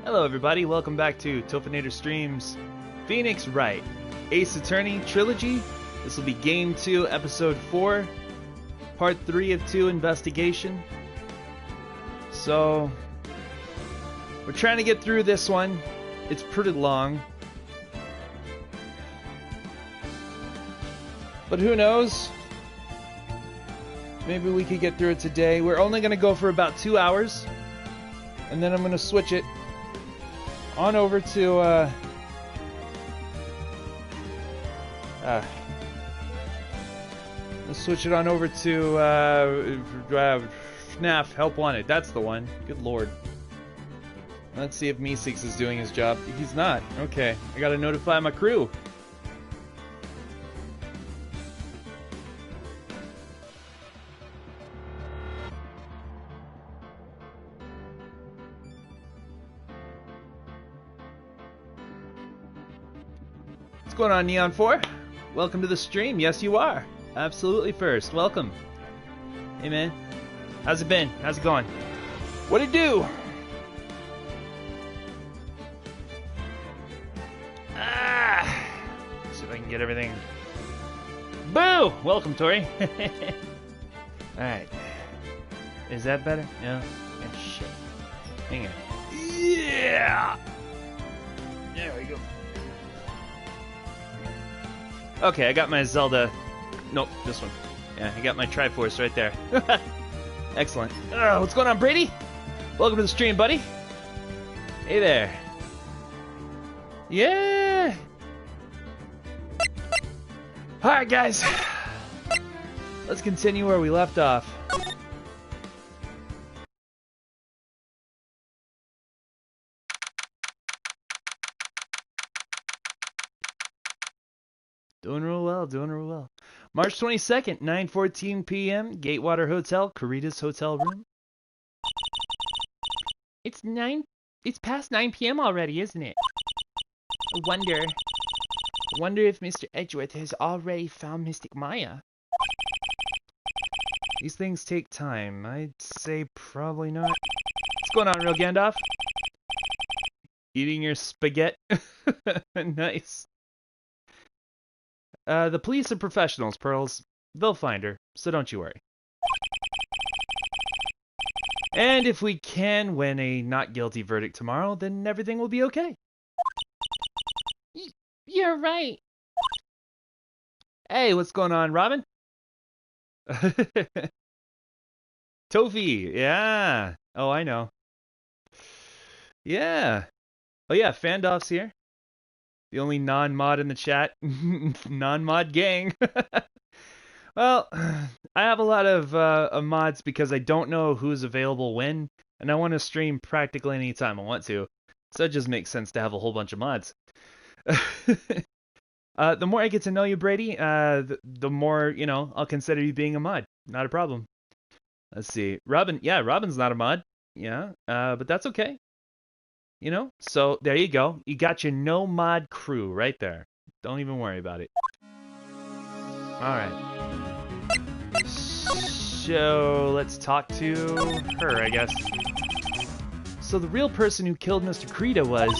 Hello everybody, welcome back to Tophinator Streams Phoenix Wright Ace Attorney Trilogy. This will be Game 2, Episode 4, Part 3 of 2, Investigation. So, we're trying to get through this one. It's pretty long. But who knows? Maybe we could get through it today. We're only going to go for about 2 hours. And then I'm going to switch it on over to let's switch it on over to FNAF Help Wanted. That's the one. Good lord. Let's see if Meeseeks is doing his job. He's not. Okay. I gotta notify my crew. What's going on, Neon 4? Welcome to the stream. Yes, you are. Absolutely first. Welcome. Hey, man. How's it been? How's it going? What'd it do? See if I can get everything. Boo! Welcome, Tori. Alright. Is that better? No? Oh, shit. Hang on. Yeah! There we go. Okay, I got my Zelda. Nope, this one. Yeah, I got my Triforce right there. Excellent. What's going on, Brady? Welcome to the stream, buddy. Hey there. Yeah! Alright, guys. Let's continue where we left off. Doing real well, doing real well. March 22nd, 9:14 p.m., Gatewater Hotel, Caritas Hotel Room. It's past 9 p.m. already, isn't it? I wonder if Mr. Edgeworth has already found Mystic Maya. These things take time. I'd say probably not. What's going on, real Gandalf? Eating your spaghetti? Nice. The police are professionals, Pearls. They'll find her, so don't you worry. And if we can win a not guilty verdict tomorrow, then everything will be okay. You're right. Hey, what's going on, Robin? Tofi, yeah. Oh, I know. Yeah. Oh yeah, Fandolf's here. The only non-mod in the chat. Non-mod gang. Well, I have a lot of mods because I don't know who's available when, and I want to stream practically any time I want to. So it just makes sense to have a whole bunch of mods. The more I get to know you, Brady, the more, I'll consider you being a mod. Not a problem. Let's see. Robin, yeah, Robin's not a mod. Yeah, but that's okay. So there you go. You got your no mod crew right there. Don't even worry about it. Alright. So let's talk to her, I guess. So the real person who killed Mr. Krita was...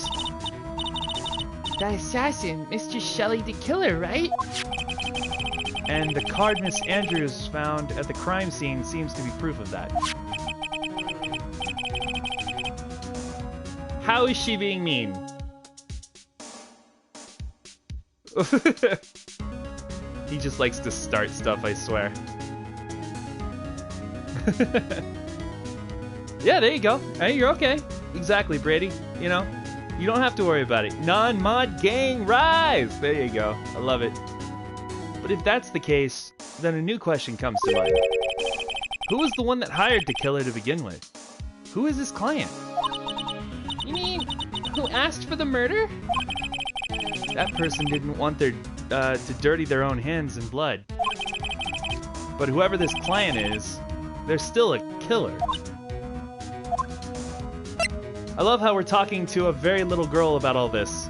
that assassin, Mr. Shelley the Killer, right? And the card Miss Andrews found at the crime scene seems to be proof of that. How is she being mean? He just likes to start stuff, I swear. Yeah, there you go. Hey, you're okay. Exactly, Brady. You don't have to worry about it. Non-mod gang rise! There you go. I love it. But if that's the case, then a new question comes to mind. Who was the one that hired the killer to begin with? Who is his client? You mean, who asked for the murder? That person didn't want to dirty their own hands in blood. But whoever this client is, they're still a killer. I love how we're talking to a very little girl about all this.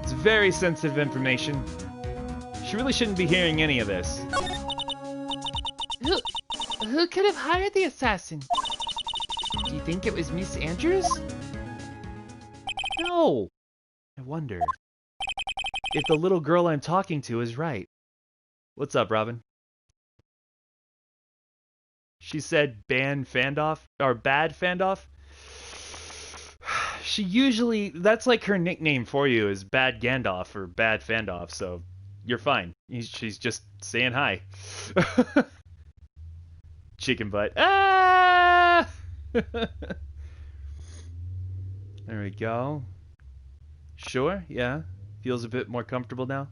It's very sensitive information. She really shouldn't be hearing any of this. Who could have hired the assassin? Do you think it was Miss Andrews? no! I wonder if the little girl I'm talking to is right. What's up, Robin? She said ban Fandoff, or bad Fandoff? She usually, that's like her nickname for you is Bad Gandalf or Bad Fandoff, so you're fine. She's just saying hi. Chicken butt. Ah! There we go. Sure, yeah. Feels a bit more comfortable now.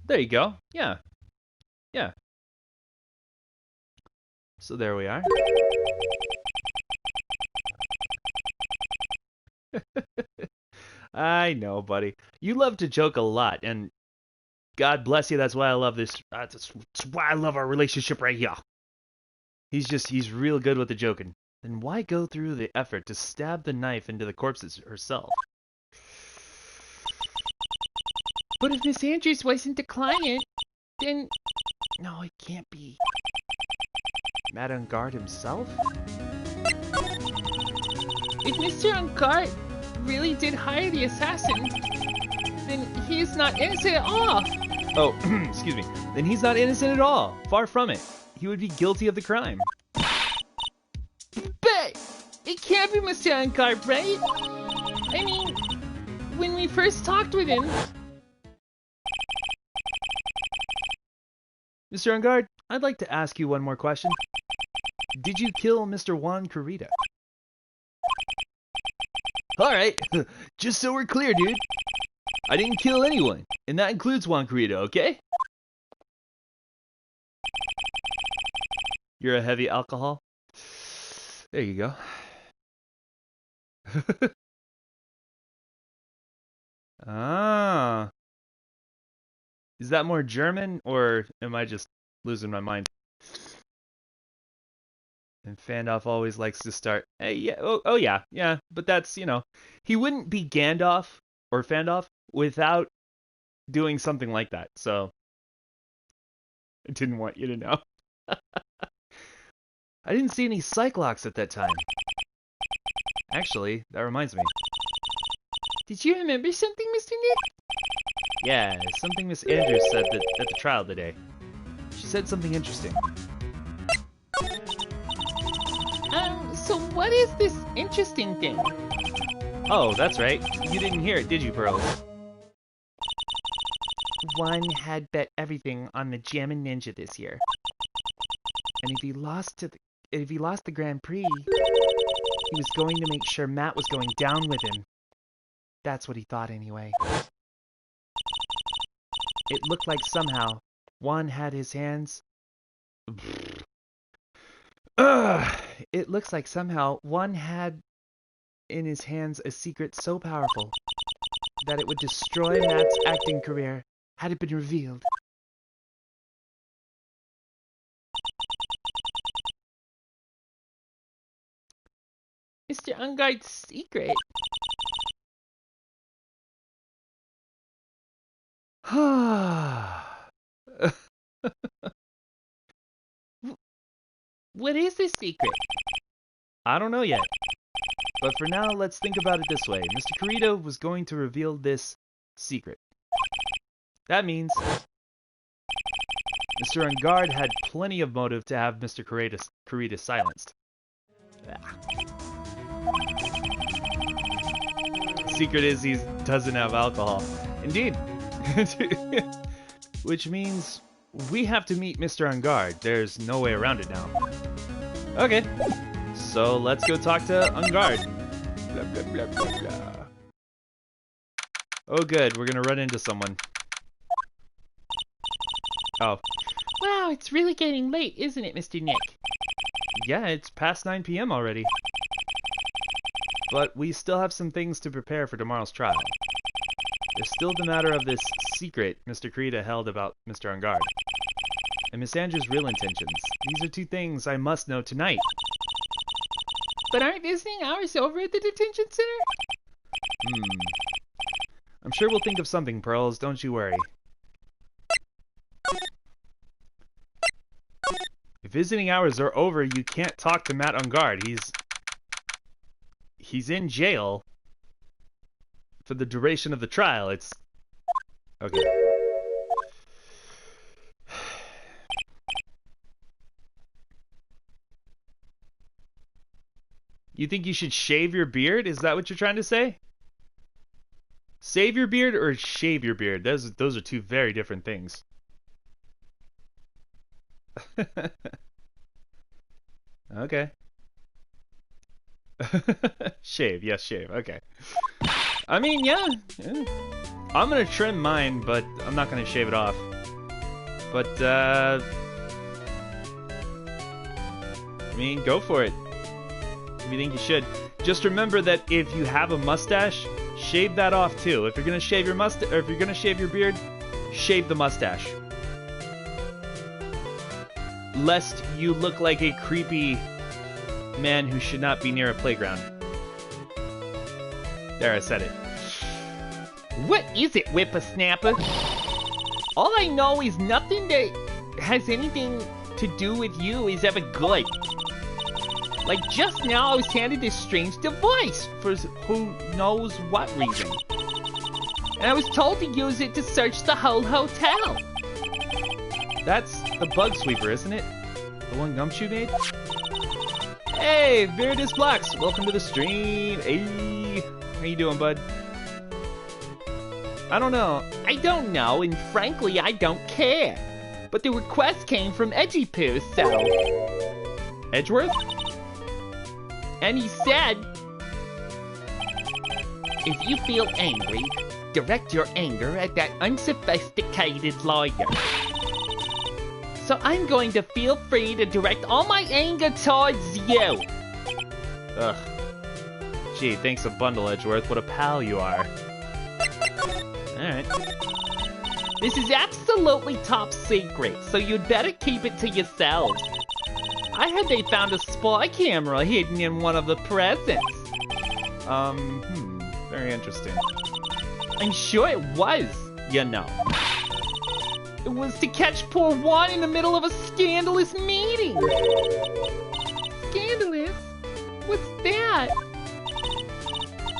There you go. Yeah. Yeah. So there we are. I know, buddy. You love to joke a lot, and God bless you. That's why I love this. That's why I love our relationship right here. He's real good with the joking. Then why go through the effort to stab the knife into the corpses herself? But if Miss Andrews wasn't the client, then... No, it can't be. Matt Ungard himself? If Mr. Ungard really did hire the assassin, then he's not innocent at all. Oh, excuse me. Then he's not innocent at all. Far from it. He would be guilty of the crime. But it can't be Mr. Ungard, right? I mean, when we first talked with him... Mr. Ungard, I'd like to ask you one more question. Did you kill Mr. Juan Carita? Alright, just so we're clear, dude. I didn't kill anyone, and that includes Juan Carita, okay? You're a heavy alcohol? There you go. Ah. Is that more German, or am I just losing my mind? And Fandoff always likes to start, hey, yeah, oh yeah, yeah, but that's, you know, he wouldn't be Gandalf or Fandoff without doing something like that, so I didn't want you to know. I didn't see any Cyclops at that time. Actually, that reminds me. Did you remember something, Mr. Nick? Yeah, something Miss Andrews said at the trial today. She said something interesting. So what is this interesting thing? Oh, that's right. You didn't hear it, did you, Pearls? One had bet everything on the Jammin' Ninja this year. And if he lost the Grand Prix, he was going to make sure Matt was going down with him. That's what he thought anyway. It looked like somehow Juan had his hands... It looks like somehow Juan had in his hands a secret so powerful that it would destroy Matt's acting career had it been revealed. Mr. Ungard's secret? What is this secret? I don't know yet. But for now, let's think about it this way. Mr. Carita was going to reveal this secret. That means Mr. Ungard had plenty of motive to have Mr. Carita silenced. Secret is he doesn't have alcohol. Indeed. Which means we have to meet Mr. Ungard. There's no way around it now. Okay. So let's go talk to Ungard. Blah, blah, blah, blah, blah. Oh good, we're gonna run into someone. Oh. Wow, it's really getting late, isn't it, Mr. Nick? Yeah, it's past 9 p.m. already. But we still have some things to prepare for tomorrow's trial. There's still the matter of this secret Mr. Carita held about Mr. Ungard. And Miss Andrews' real intentions. These are two things I must know tonight. But aren't visiting hours over at the detention center? I'm sure we'll think of something, Pearls. Don't you worry. If visiting hours are over, you can't talk to Matt on guard. He's in jail for the duration of the trial. It's okay. You think you should shave your beard? Is that what you're trying to say? Save your beard or shave your beard? Those are two very different things. Okay. Shave, yes, shave. Okay. I mean, yeah. I'm gonna trim mine, but I'm not gonna shave it off. But, I mean, go for it. If you think you should. Just remember that if you have a mustache, shave that off too. If you're gonna shave your mustache, or if you're gonna shave your beard, shave the mustache. Lest you look like a creepy man who should not be near a playground. There, I said it. What is it, whippersnapper? All I know is nothing that has anything to do with you is ever good. Like just now I was handed this strange device for who knows what reason. And I was told to use it to search the whole hotel. That's the bug sweeper, isn't it? The one Gumshoe made? Hey, Viridus Blocks, welcome to the stream. Hey, how you doing, bud? I don't know. I don't know, and frankly, I don't care. But the request came from Edgypoo, so... Edgeworth? And he said, if you feel angry, direct your anger at that unsophisticated lawyer. So I'm going to feel free to direct all my anger towards you. Ugh. Gee, thanks a bundle, Edgeworth. What a pal you are. Alright. This is absolutely top secret, so you'd better keep it to yourselves. I heard they found a spy camera hidden in one of the presents. Very interesting. I'm sure it was, you know. It was to catch poor Juan in the middle of a scandalous meeting. Scandalous? What's that?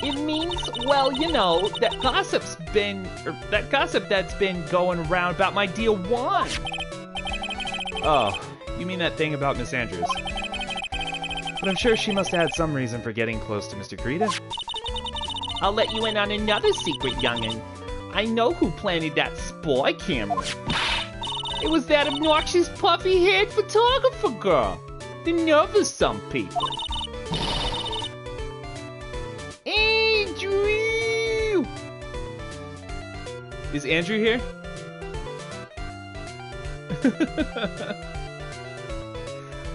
It means, well, you know, that gossip that's been going around about my dear Juan. Oh, you mean that thing about Miss Andrews. But I'm sure she must have had some reason for getting close to Mr. Krita. I'll let you in on another secret, youngin'. I know who planted that spy camera. It was that obnoxious puffy-haired photographer girl. The nerve of some people. Andrew! Is Andrew here?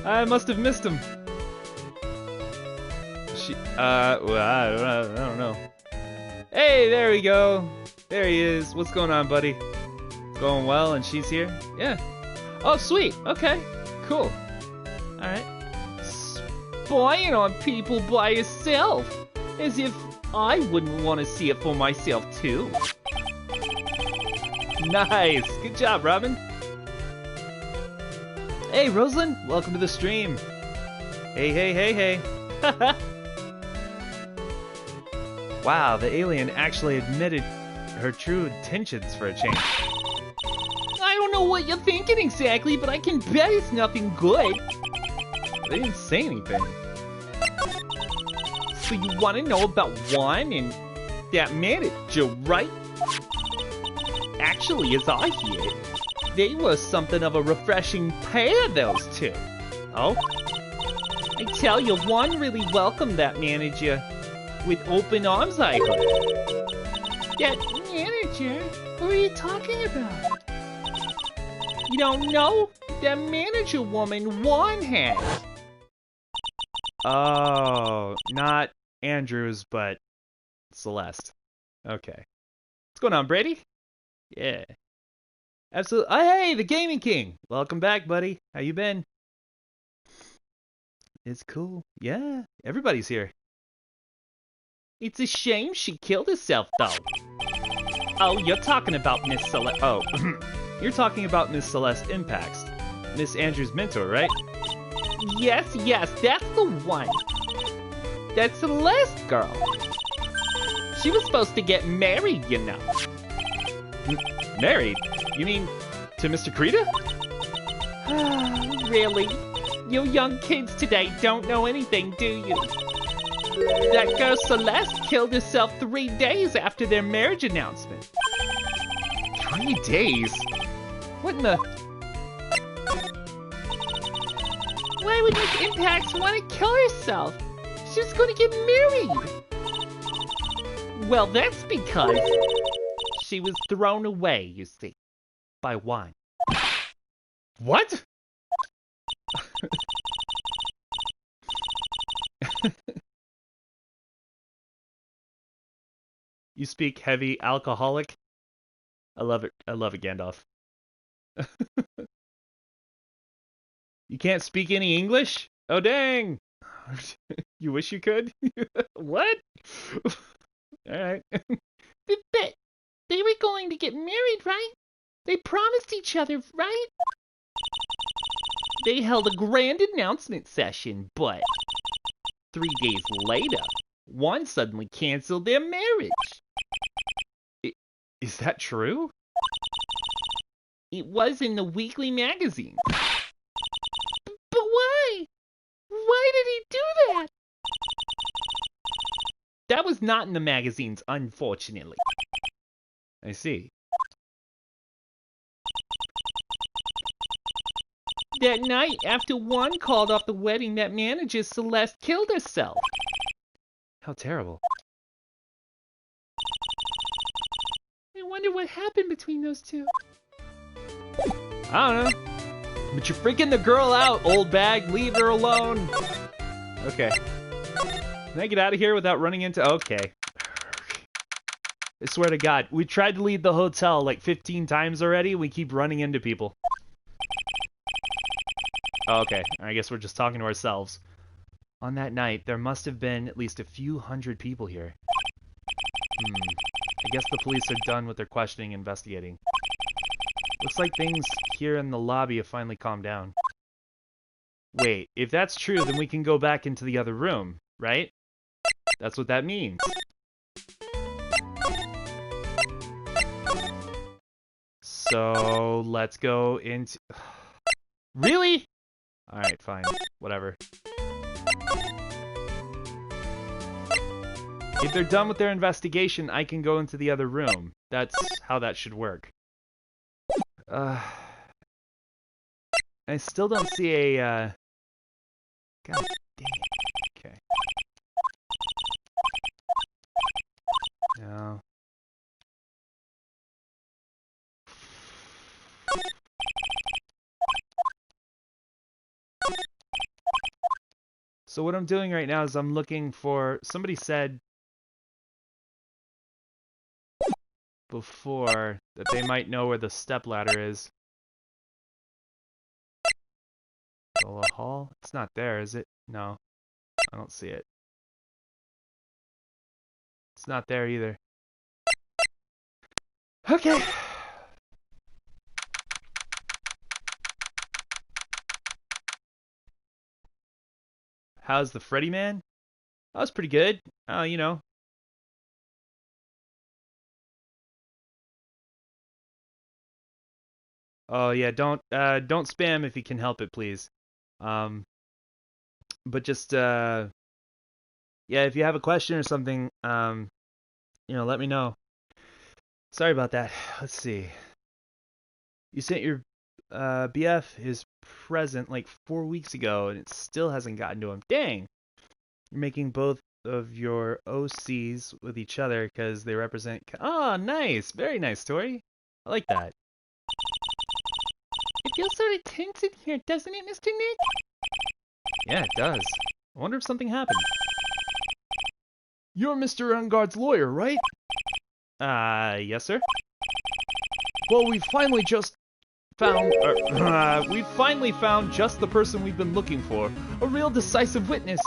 I must have missed him. Well, I don't know. Hey, there we go. There he is. What's going on, buddy? Going well, and she's here? Yeah. Oh, sweet. Okay. Cool. Alright. Spying on people by yourself. As if I wouldn't want to see it for myself, too. Nice. Good job, Robin. Hey, Rosalind. Welcome to the stream. Hey, hey, hey, hey. Wow, the alien actually admitted her true intentions for a change. I don't know what you're thinking exactly, but I can bet it's nothing good. They didn't say anything. So you want to know about Juan and that manager, right? Actually, as I hear it, they were something of a refreshing pair, those two. Oh? I tell you, Juan really welcomed that manager with open arms, I heard. That manager? Who are you talking about? You don't know? That manager woman Juan had. Oh, not Andrews, but Celeste. Okay. What's going on, Brady? Yeah. Absolutely. Oh, hey, the Gaming King. Welcome back, buddy. How you been? It's cool. Yeah, everybody's here. It's a shame she killed herself, though. Oh, you're talking about Miss Celeste. Oh, you're talking about Miss Celeste Impacts. Miss Andrews' mentor, right? Yes, that's the one. That Celeste girl. She was supposed to get married, you know. Married? You mean to Mr. Krita? Really? You young kids today don't know anything, do you? That girl Celeste killed herself 3 days after their marriage announcement. 3 days? What in the... Why would Miss Impax want to kill herself? She's going to get married. Well, that's because she was thrown away, you see, by wine. What? You speak heavy alcoholic? I love it. I love it, Gandalf. You can't speak any English? Oh, dang. You wish you could? What? Alright. But they were going to get married, right? They promised each other, right? They held a grand announcement session, but 3 days later, one suddenly canceled their marriage. Is that true? It was in the weekly magazine. But why? Why did he do that? That was not in the magazines, unfortunately. I see. That night, after one called off the wedding, that manager, Celeste, killed herself. How terrible. I wonder what happened between those two. I don't know. But you're freaking the girl out, old bag. Leave her alone. Okay. Can I get out of here without running into... Okay. I swear to God. We tried to leave the hotel like 15 times already. We keep running into people. Oh, okay. I guess we're just talking to ourselves. On that night, there must have been at least a few hundred people here. I guess the police are done with their questioning and investigating. Looks like things here in the lobby have finally calmed down. Wait, if that's true, then we can go back into the other room, right? That's what that means. So, let's go into... Really? Alright, fine. Whatever. If they're done with their investigation, I can go into the other room. That's how that should work. I still don't see a, God dang it. Okay. No. So what I'm doing right now is I'm looking for... Somebody said before that they might know where the stepladder is. Zola Hall? It's not there, is it? No. I don't see it. It's not there either. Okay. How's the Freddy man? That was pretty good. You know. Oh yeah, don't spam if you can help it, please. But just yeah, if you have a question or something, you know, let me know. Sorry about that. Let's see. You sent your BF his present like 4 weeks ago, and it still hasn't gotten to him. Dang! You're making both of your OCs with each other because they represent... Oh, nice! Very nice, Tori. I like that. It feels sort of tense in here, doesn't it, Mr. Nick? Yeah, it does. I wonder if something happened. You're Mr. Ungard's lawyer, right? Yes, sir. Well, we finally found just the person we've been looking for. A real decisive witness.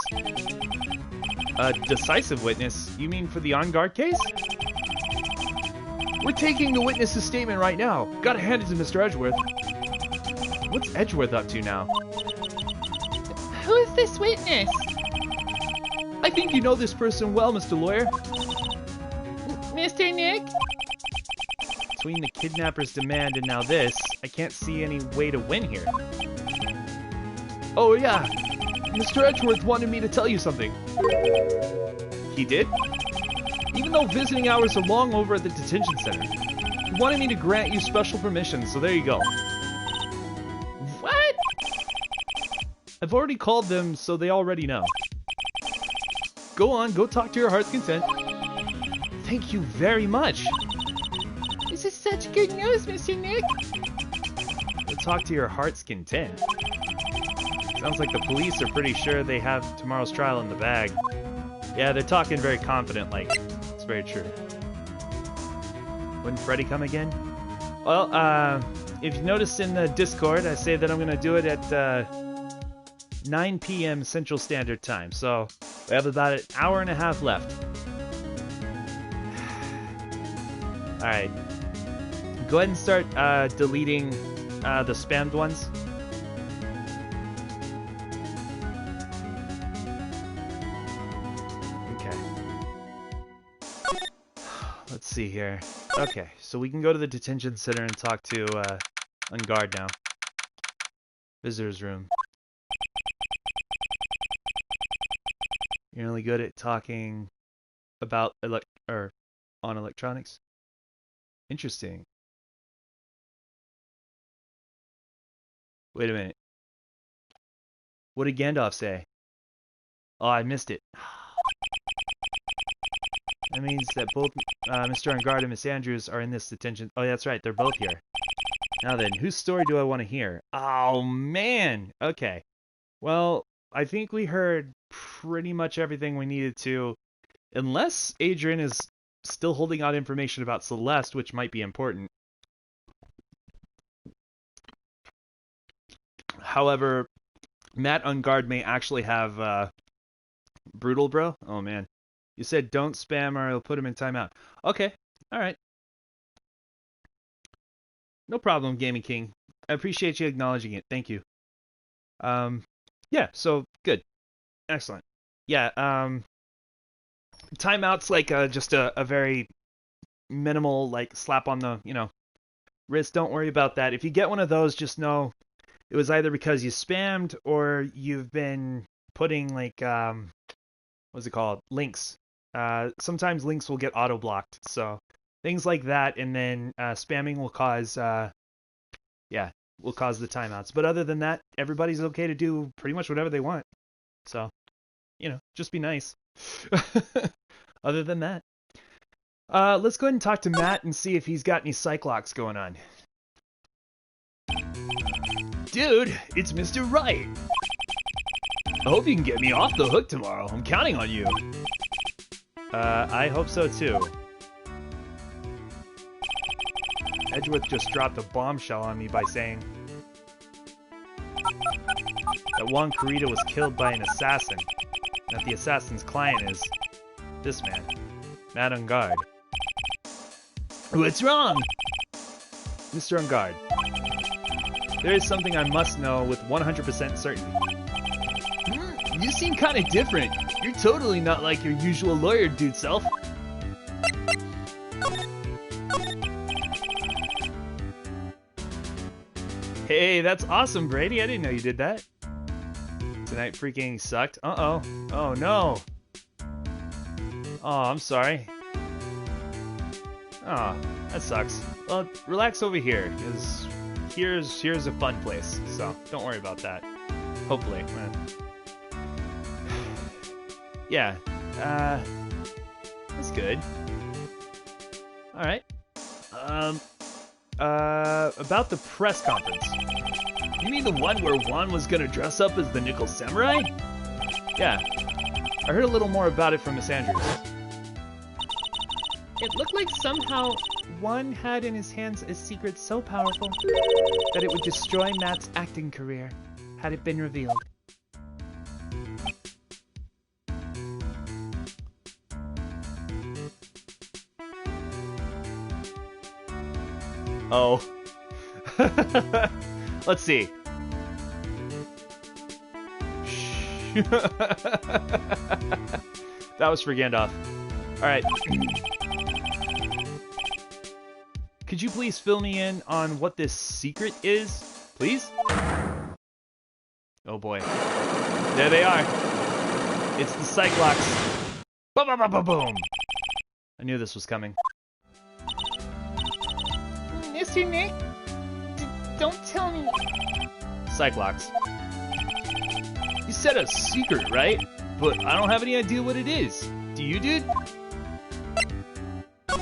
A decisive witness? You mean for the on-guard case? We're taking the witness's statement right now. Gotta hand it to Mr. Edgeworth. What's Edgeworth up to now? Who is this witness? I think you know this person well, Mr. Lawyer. Mr. Nick? Between the kidnapper's demand and now this, I can't see any way to win here. Oh yeah, Mr. Edgeworth wanted me to tell you something. He did? Even though visiting hours are long over at the detention center, he wanted me to grant you special permission, so there you go. What? I've already called them, so they already know. Go on, go talk to your heart's content. Thank you very much. This is such good news, Mr. Nick. Go talk to your heart's content. Sounds like the police are pretty sure they have tomorrow's trial in the bag. Yeah, they're talking very confident, like, it's very true. Wouldn't Freddy come again? Well, if you noticed in the Discord, I say that I'm gonna do it at, 9 p.m. Central Standard Time, so we have about an hour and a half left. Alright. Go ahead and start, deleting, the spammed ones. Let's see here. Okay, so we can go to the detention center and talk to, on guard now. Visitor's room. You're only good at talking about on electronics? Interesting. Wait a minute. What did Gandalf say? Oh, I missed it. That means that both Mr. Ungard and Miss Andrews are in this detention. Oh, that's right. They're both here. Now then, whose story do I want to hear? Oh, man. Okay. Well, I think we heard pretty much everything we needed to. Unless Adrian is still holding out information about Celeste, which might be important. However, Matt Ungard may actually have Brutal Bro. Oh, man. You said don't spam or I'll put him in timeout. Okay. All right. No problem, Gaming King. I appreciate you acknowledging it. Thank you. Yeah, so good. Excellent. Yeah, timeout's like just a very minimal like slap on the, wrist. Don't worry about that. If you get one of those, just know it was either because you spammed or you've been putting like what's it called? Links. Sometimes links will get auto blocked. So things like that, and then spamming will cause will cause the timeouts. But other than that, everybody's okay to do pretty much whatever they want. So, just be nice. Other than that. Let's go ahead and talk to Matt and see if he's got any Cyclops going on. Dude, it's Mr. Wright. I hope you can get me off the hook tomorrow. I'm counting on you. I hope so too. Edgeworth just dropped a bombshell on me by saying that Juan Corrida was killed by an assassin, and that the assassin's client is this man, Matt Ungard. What's wrong? Mr. Ungard, there is something I must know with 100% certainty. You seem kind of different. You're totally not like your usual lawyer dude self. Hey, that's awesome, Brady. I didn't know you did that. Tonight freaking sucked. Uh-oh. Oh, no. Oh, I'm sorry. Oh, that sucks. Well, relax over here, because here's a fun place. So, don't worry about that. Hopefully. Yeah. That's good. Alright. About the press conference. You mean the one where Juan was gonna dress up as the Nickel Samurai? Yeah. I heard a little more about it from Miss Andrews. It looked like somehow Juan had in his hands a secret so powerful that it would destroy Matt's acting career had it been revealed. Oh. Let's see. That was for Gandalf. Alright. Could you please fill me in on what this secret is, please? Oh boy. There they are. It's the Cyclops. Boom, boom, boom, boom, boom. I knew this was coming. Mr. Nick, don't tell me. Cyclops. You said a secret, right? But I don't have any idea what it is. Do you, dude? Do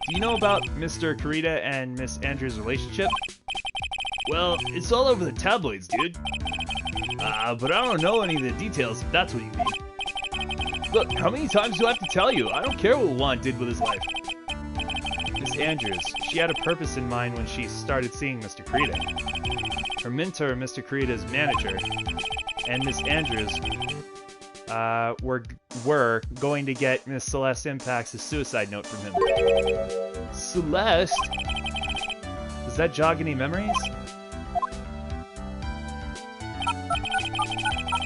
you know about Mr. Kurita and Miss Andrews' relationship? Well, it's all over the tabloids, dude. But I don't know any of the details, if that's what you mean. Look, how many times do I have to tell you? I don't care what Juan did with his life. Miss Andrews, she had a purpose in mind when she started seeing Mr. Kurita. Her mentor, Mr. Kurita's manager, and Miss Andrews were going to get Miss Celeste Impact's suicide note from him. Celeste? Does that jog any memories?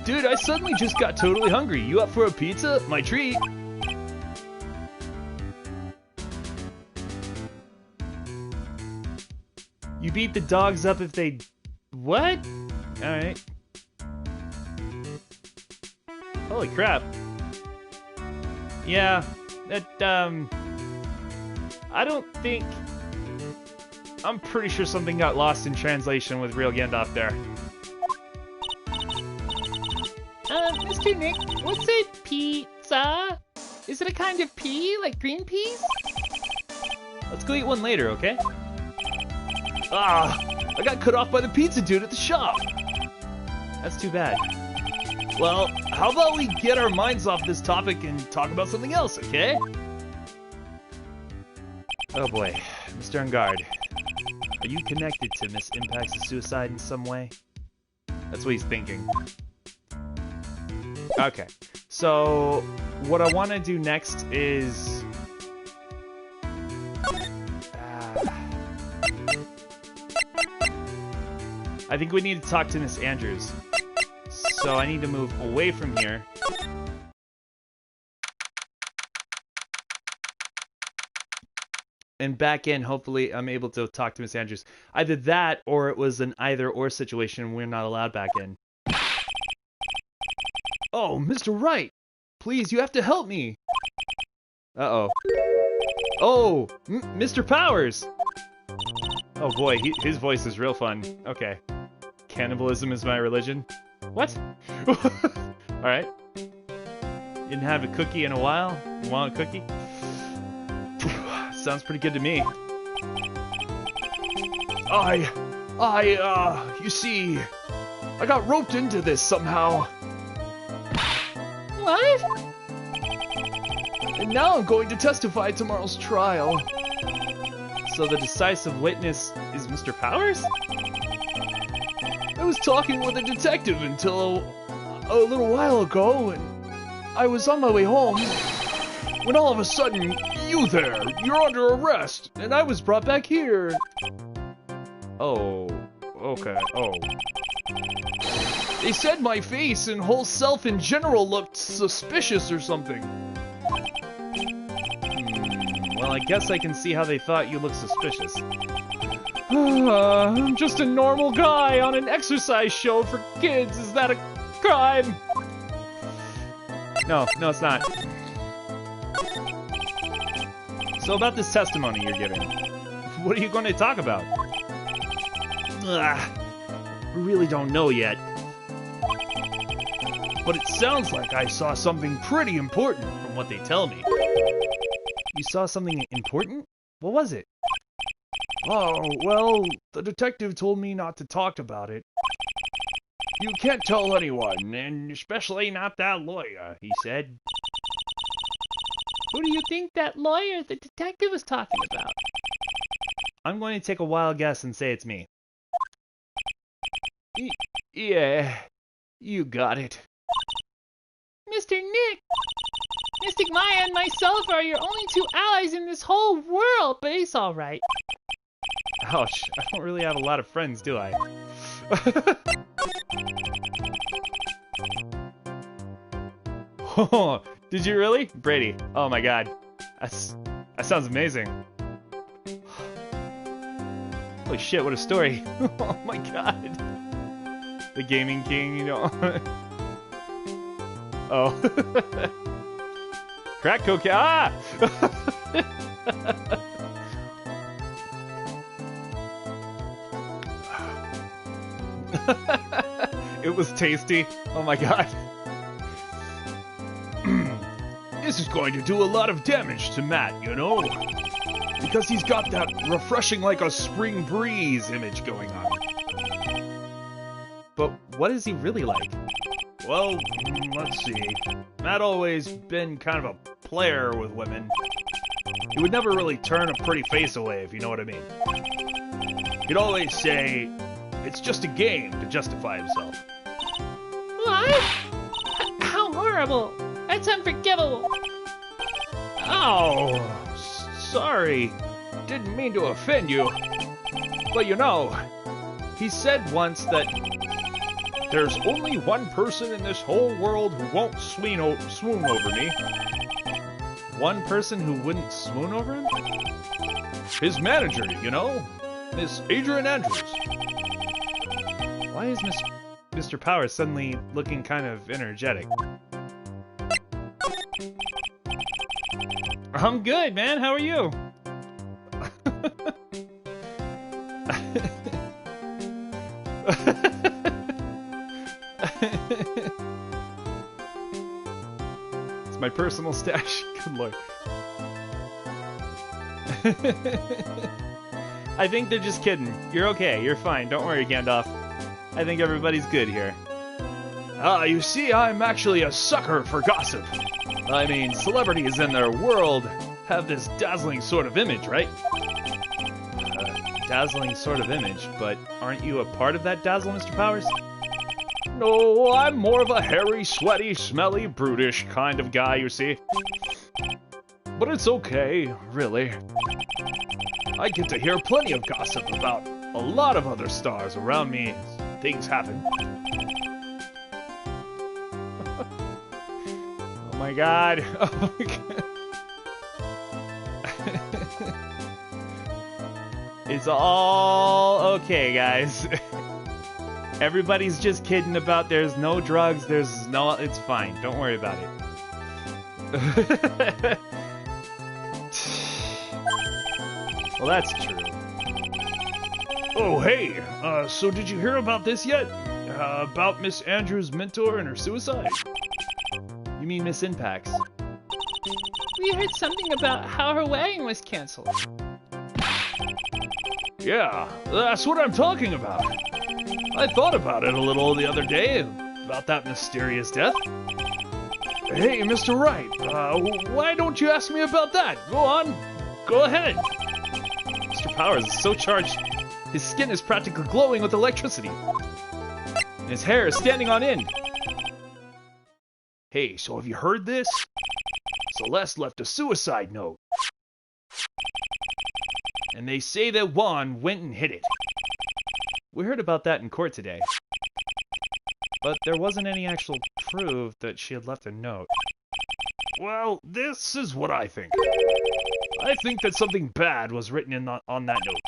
Dude, I suddenly just got totally hungry. You up for a pizza? My treat. You beat the dogs up if they... What? Alright. Holy crap. Yeah, that, I don't think... I'm pretty sure something got lost in translation with real Gandalf there. Mr. Nick, what's a pizza? Is it a kind of pea, like green peas? Let's go eat one later, okay? Ah, I got cut off by the pizza dude at the shop. That's too bad. Well, how about we get our minds off this topic and talk about something else, okay? Oh boy, Mr. Ungard. Are you connected to Miss Impact's suicide in some way? That's what he's thinking. Okay, so what I want to do next is... I think we need to talk to Miss Andrews. So I need to move away from here. And back in, hopefully I'm able to talk to Miss Andrews. Either that, or it was an either-or situation and we're not allowed back in. Oh, Mr. Wright! Please, you have to help me! Uh-oh. Oh! Mr. Powers! Oh boy, his voice is real fun. Okay. Cannibalism is my religion? What? Alright. Didn't have a cookie in a while? You want a cookie? Sounds pretty good to me. You see, I got roped into this somehow. What? And now I'm going to testify at tomorrow's trial. So the decisive witness is Mr. Powers? I was talking with a detective until a little while ago, and I was on my way home, when all of a sudden, you there, you're under arrest, and I was brought back here. Oh, okay, oh. They said my face and whole self in general looked suspicious or something. Well, I guess I can see how they thought you looked suspicious. I'm just a normal guy on an exercise show for kids. Is that a crime? No, it's not. So about this testimony you're giving, what are you going to talk about? We really don't know yet. But it sounds like I saw something pretty important from what they tell me. You saw something important? What was it? Oh, well, the detective told me not to talk about it. You can't tell anyone, and especially not that lawyer, he said. Who do you think that lawyer the detective was talking about? I'm going to take a wild guess and say it's me. Yeah, you got it. Mr. Nick! Mystic Maya and myself are your only two allies in this whole world, but it's alright. Ouch, I don't really have a lot of friends, do I? Oh, did you really? Brady, oh my god. That sounds amazing. Holy shit, what a story. Oh my god. The Gaming King, you know. Oh. Crack cocaine. Ah! It was tasty. Oh my god. This is going to do a lot of damage to Matt, you know? Because he's got that refreshing like a spring breeze image going on. But what is he really like? Well, let's see. Matt always been kind of a player with women. He would never really turn a pretty face away, if you know what I mean. He'd always say, it's just a game, to justify himself. What? How horrible! That's unforgivable! Oh, sorry. Didn't mean to offend you. But you know, he said once that there's only one person in this whole world who won't swoon over me. One person who wouldn't swoon over him? His manager, you know? Miss Adrian Andrews. Why is Mr. Power suddenly looking kind of energetic? I'm good, man. How are you? It's my personal stash. Good lord. I think they're just kidding. You're okay. You're fine. Don't worry, Gandalf. I think everybody's good here. You see, I'm actually a sucker for gossip. I mean, celebrities in their world have this dazzling sort of image, right? Dazzling sort of image, but aren't you a part of that dazzle, Mr. Powers? No, I'm more of a hairy, sweaty, smelly, brutish kind of guy, you see. But it's okay, really. I get to hear plenty of gossip about a lot of other stars around me as things happen. Oh my god. Oh my god. It's all okay, guys. Everybody's just kidding about there's no drugs, there's no... It's fine. Don't worry about it. Well, that's true. Oh, hey! So did you hear about this yet? About Miss Andrews' mentor and her suicide? You mean Miss Impax? We heard something about how her wedding was canceled. Yeah, that's what I'm talking about. I thought about it a little the other day, about that mysterious death. Hey, Mr. Wright, why don't you ask me about that? Go on, go ahead. Mr. Powers is so charged, his skin is practically glowing with electricity. And his hair is standing on end. Hey, so have you heard this? Celeste left a suicide note. And they say that Juan went and hid it. We heard about that in court today. But there wasn't any actual proof that she had left a note. Well, this is what I think. I think that something bad was written on that note.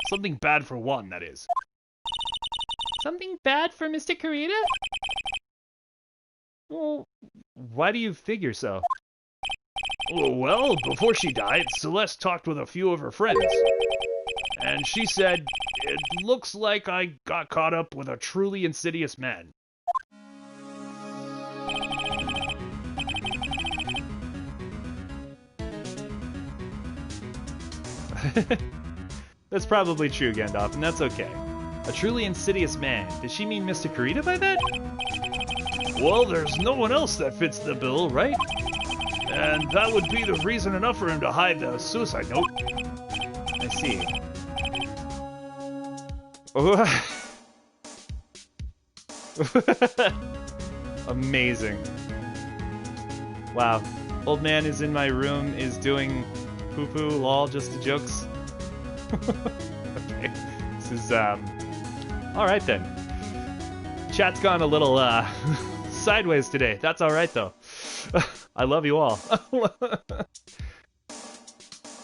Something bad for Juan, that is. Something bad for Mr. Kurita? Well, why do you figure so? Oh, well, before she died, Celeste talked with a few of her friends. And she said, it looks like I got caught up with a truly insidious man. That's probably true, Gandalf, and that's okay. A truly insidious man. Did she mean Mr. Kurita by that? Well, there's no one else that fits the bill, right? And that would be the reason enough for him to hide the suicide note. I see. Oh. Amazing. Wow. Old man is in my room, is doing poo-poo, lol, just the jokes. Okay. This is, alright then. Chat's gone a little, sideways today. That's alright though. I love you all.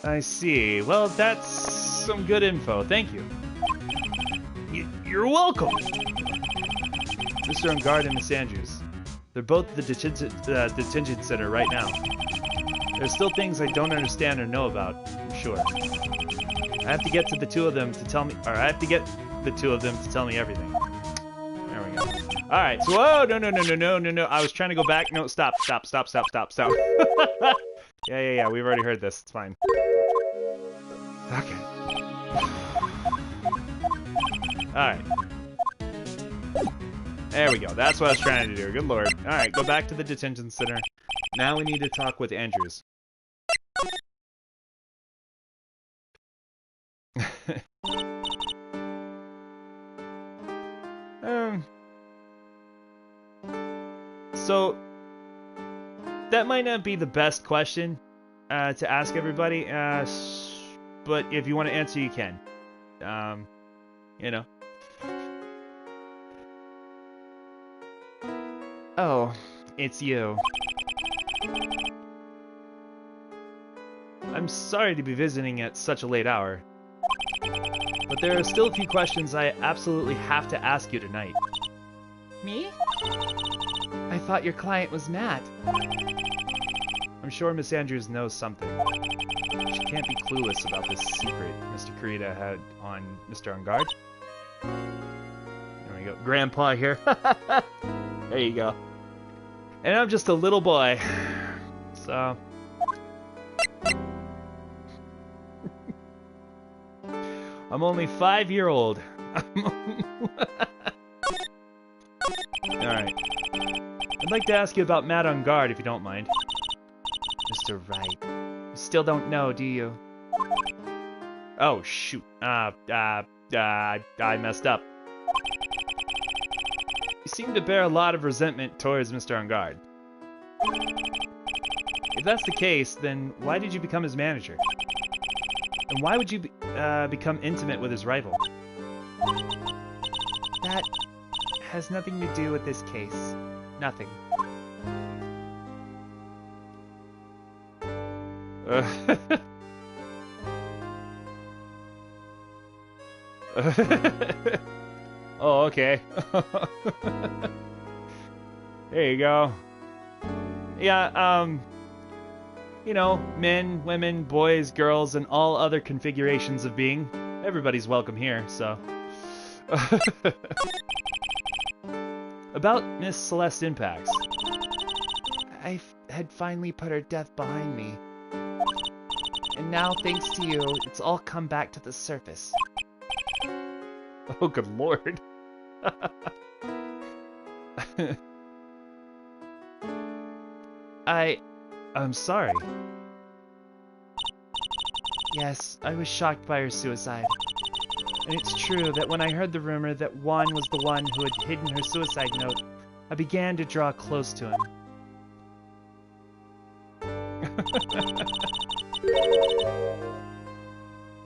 I see. Well, that's some good info. Thank you. You're welcome. Mr. Ungard and Miss Andrews. They're both at the detention center right now. There's still things I don't understand or know about, I'm sure. I have to get the two of them to tell me everything. There we go. All right. So, whoa, no. I was trying to go back. No, stop. Yeah. We've already heard this. It's fine. Okay. All right. There we go. That's what I was trying to do. Good lord. All right, go back to the detention center. Now we need to talk with Andrews. So that might not be the best question to ask everybody, but if you want to answer, you can. You know. Oh, it's you. I'm sorry to be visiting at such a late hour, but there are still a few questions I absolutely have to ask you tonight. Me? I thought your client was Matt. I'm sure Miss Andrews knows something. She can't be clueless about this secret Mr. Kurita had on Mr. Ungard. There we go. Grandpa here. There you go. And I'm just a little boy. So... I'm only 5-year-old. Alright. I'd like to ask you about Matt Ungard, if you don't mind. Mr. Wright. You still don't know, do you? Oh, shoot. I messed up. You seem to bear a lot of resentment towards Mr. Ungard. If that's the case, then why did you become his manager? And why would you become intimate with his rival? That has nothing to do with this case. Nothing. Oh, okay. There you go. Yeah, you know, men, women, boys, girls, and all other configurations of being. Everybody's welcome here, so. About Miss Celeste Impax. I had finally put her death behind me. And now, thanks to you, it's all come back to the surface. Oh, good lord. I'm sorry. Yes, I was shocked by her suicide. And it's true that when I heard the rumor that Juan was the one who had hidden her suicide note, I began to draw close to him.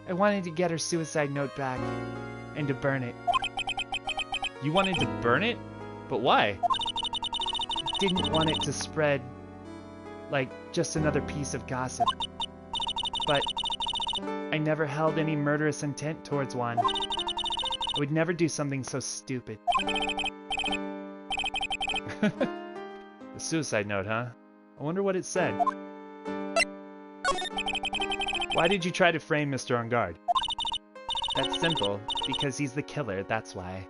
I wanted to get her suicide note back, and to burn it. You wanted to burn it? But why? Didn't want it to spread like just another piece of gossip. But I never held any murderous intent towards Juan. I would never do something so stupid. The suicide note, huh? I wonder what it said. Why did you try to frame Mr. Ungard? That's simple. Because he's the killer, that's why.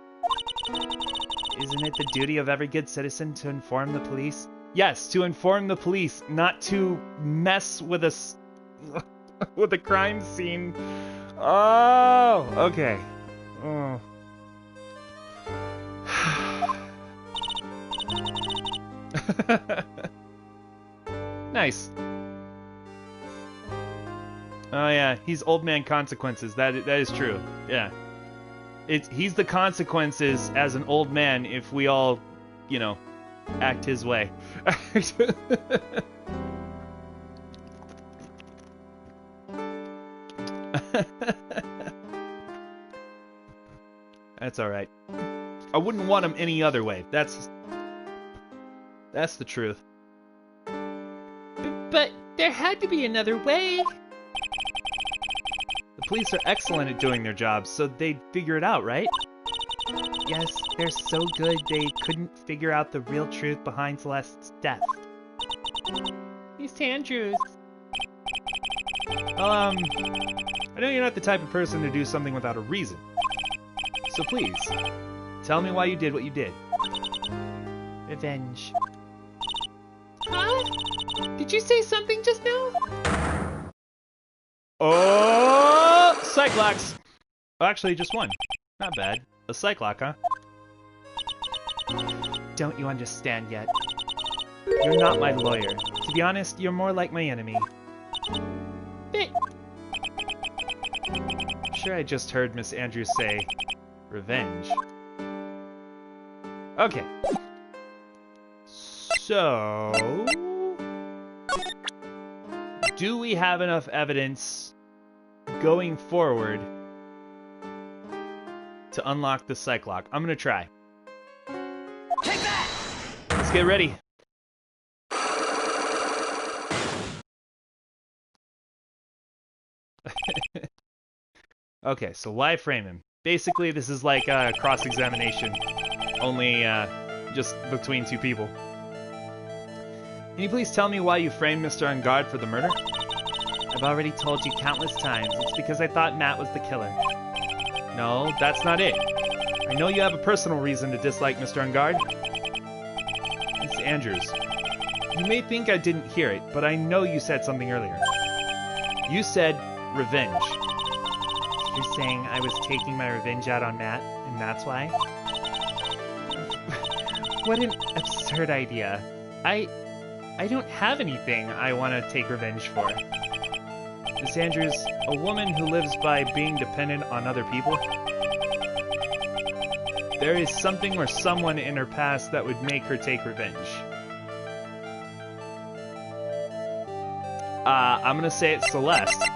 Isn't it the duty of every good citizen to inform the police? Yes, to inform the police, not to mess with a with a crime scene. Oh, okay. Oh. Nice. Oh yeah, he's old man consequences. That is true. Yeah. He's the consequences as an old man if we all, you know, act his way. That's all right. I wouldn't want him any other way. That's the truth. But there had to be another way. The police are excellent at doing their jobs, so they'd figure it out, right? Yes, they're so good they couldn't figure out the real truth behind Celeste's death. Miss Andrews. I know you're not the type of person to do something without a reason. So please, tell me why you did what you did. Revenge. Huh? Did you say something just now? Oh, Cyclox! Oh, actually, just one. Not bad. A Cyclox, huh? Don't you understand yet? You're not my lawyer. To be honest, you're more like my enemy. But... I'm sure I just heard Miss Andrews say, revenge. Okay. So... do we have enough evidence going forward to unlock the Cyclox? I'm gonna try. Take that! Let's get ready. Okay, so why frame him? Basically, this is like a cross-examination, only just between two people. Can you please tell me why you framed Mr. Ungard for the murder? I've already told you countless times. It's because I thought Matt was the killer. No, that's not it. I know you have a personal reason to dislike Mr. Ungard. Miss Andrews, you may think I didn't hear it, but I know you said something earlier. You said revenge. You're saying I was taking my revenge out on Matt, and that's why? What an absurd idea. I don't have anything I want to take revenge for. Miss Andrews, a woman who lives by being dependent on other people? There is something or someone in her past that would make her take revenge. I'm gonna say it's Celeste.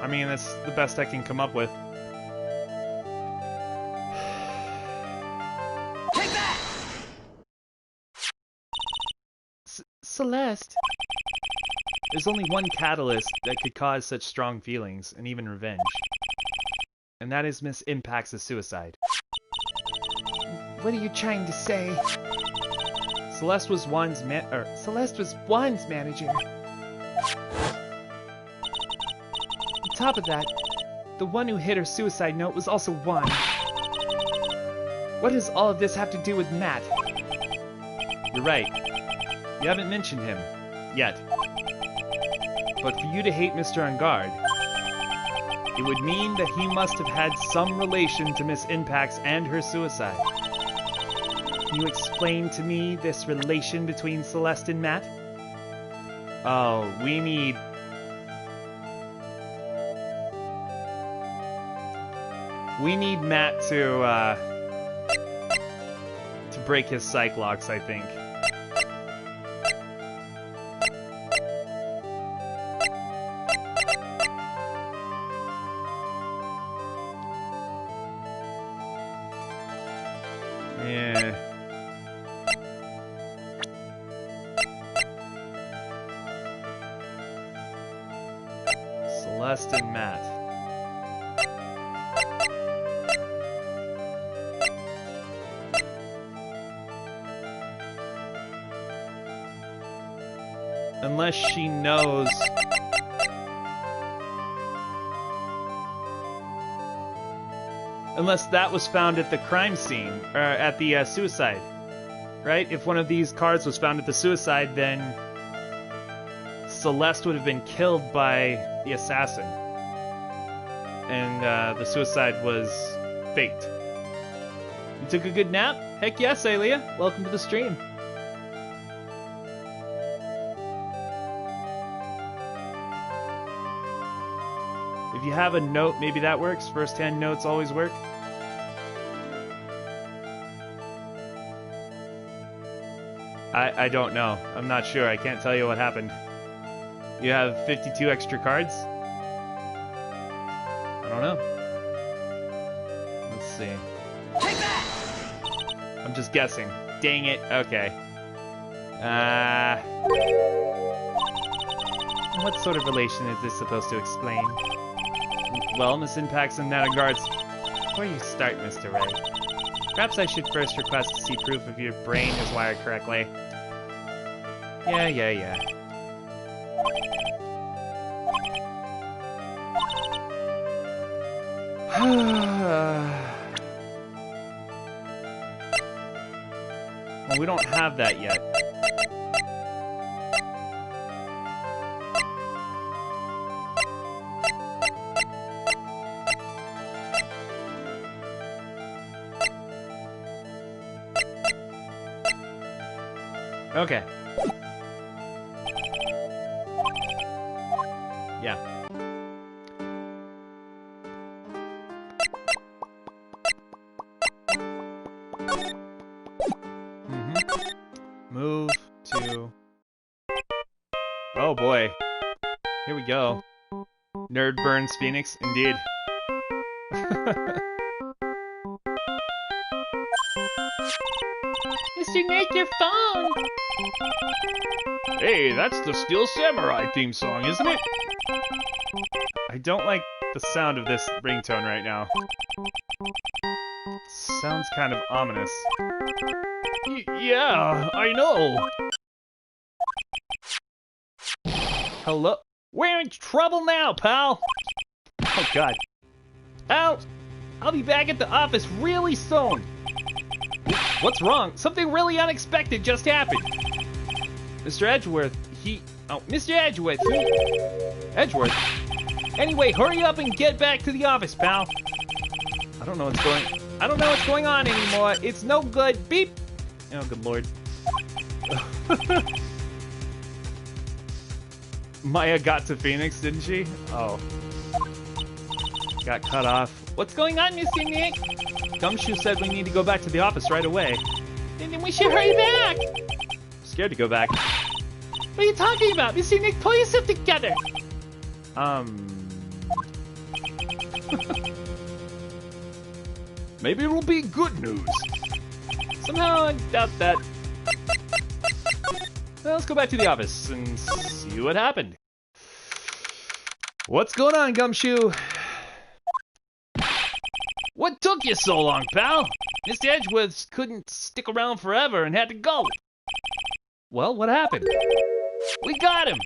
I mean, that's the best I can come up with. Take that! Celeste. There's only one catalyst that could cause such strong feelings, and even revenge. And that is Miss Impact's suicide. What are you trying to say? Celeste was Juan's manager. On top of that, the one who hit her suicide note was also Juan. What does all of this have to do with Matt? You're right. You haven't mentioned him. Yet. But for you to hate Mr. Ungard, it would mean that he must have had some relation to Miss Impact's and her suicide. Can you explain to me this relation between Celeste and Matt? Oh, we need Matt to break his Cyclox, I think. Yeah. Celeste and Matt. Unless she knows. Unless that was found at the crime scene, or at the suicide, right? If one of these cards was found at the suicide, then Celeste would have been killed by the assassin. And the suicide was faked. You took a good nap? Heck yes, Alia. Welcome to the stream. If you have a note, maybe that works. First-hand notes always work. I don't know. I'm not sure. I can't tell you what happened. You have 52 extra cards? I don't know. Let's see. Take that! I'm just guessing. Dang it. Okay. What sort of relation is this supposed to explain? Wellness impacts and nanoguards. Before you start, Mr. Wright, perhaps I should first request to see proof of your brain is wired correctly. Yeah. Well, we don't have that yet. Okay. Yeah. Move to... Oh boy. Here we go. Nerd burns Phoenix, indeed. Mr. Nick, your phone! Hey, that's the Steel Samurai theme song, isn't it? I don't like the sound of this ringtone right now. Sounds kind of ominous. Yeah, I know. Hello? We're in trouble now, pal! Oh god. I'll be back at the office really soon. What's wrong? Something really unexpected just happened. Mr. Edgeworth, Mr. Edgeworth, Edgeworth? Anyway, hurry up and get back to the office, pal. I don't know what's going on anymore. It's no good. Beep. Oh, good lord. Maya got to Phoenix, didn't she? Oh. Got cut off. What's going on, Mr. Nick? Gumshoe said we need to go back to the office right away. Then we should hurry back. Scared to go back. What are you talking about? Mr. Nick, pull yourself together. Maybe it'll be good news. Somehow I doubt that. Well, let's go back to the office and see what happened. What's going on, Gumshoe? What took you so long, pal? Mr. Edgeworth couldn't stick around forever and had to go. Well, what happened? We got him.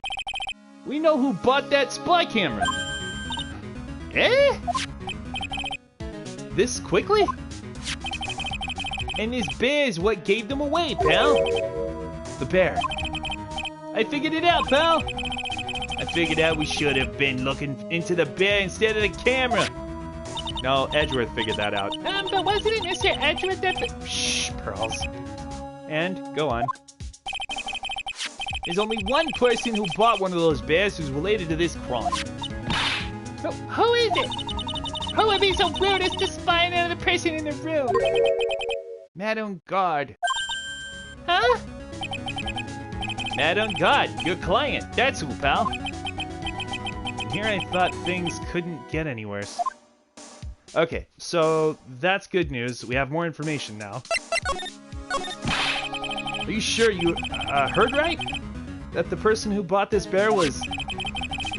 We know who bought that spy camera. Eh? This quickly? And this bear is what gave them away, pal. The bear. I figured it out, pal. I figured out we should have been looking into the bear instead of the camera. No, Edgeworth figured that out. But wasn't it Mr. Edgeworth that... Shh, Pearls. And, go on. There's only one person who bought one of those bears who's related to this crime. Who is it? Who would be so rude as to spy on another person in the room? Madame Guard. Huh? Madame Guard, your client. That's who, pal. And here I thought things couldn't get any worse. Okay, so that's good news. We have more information now. Are you sure you heard right? That the person who bought this bear was...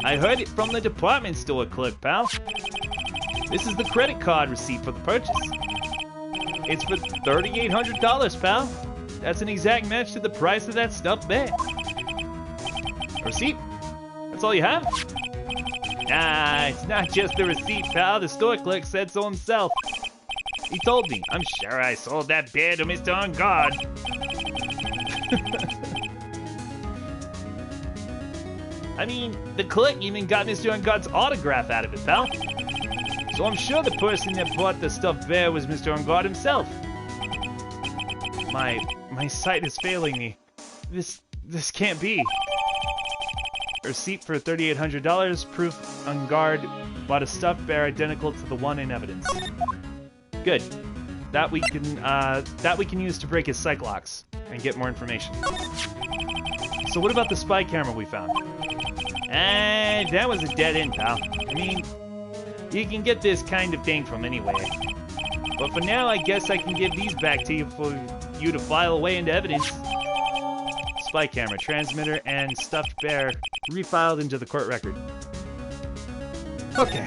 I heard it from the department store clerk, pal. This is the credit card receipt for the purchase. It's for $3,800, pal. That's an exact match to the price of that stuffed bear. Receipt? That's all you have? Nah, it's not just the receipt, pal. The store clerk said so himself. He told me. I'm sure I sold that bear to Mr. On Guard. I mean, the clerk even got Mr. On Guard's autograph out of it, pal. So I'm sure the person that bought the stuffed bear was Mr. On Guard himself. My sight is failing me. This can't be. A receipt for $3,800, proof On Guard bought a stuffed bear identical to the one in evidence. Good. That we can use to break his psych locks. and get more information. So what about the spy camera we found? And that was a dead end, pal. I mean, you can get this kind of thing from anywhere. But for now, I guess I can give these back to you for you to file away into evidence. Spy camera, transmitter, and stuffed bear refiled into the court record. Okay.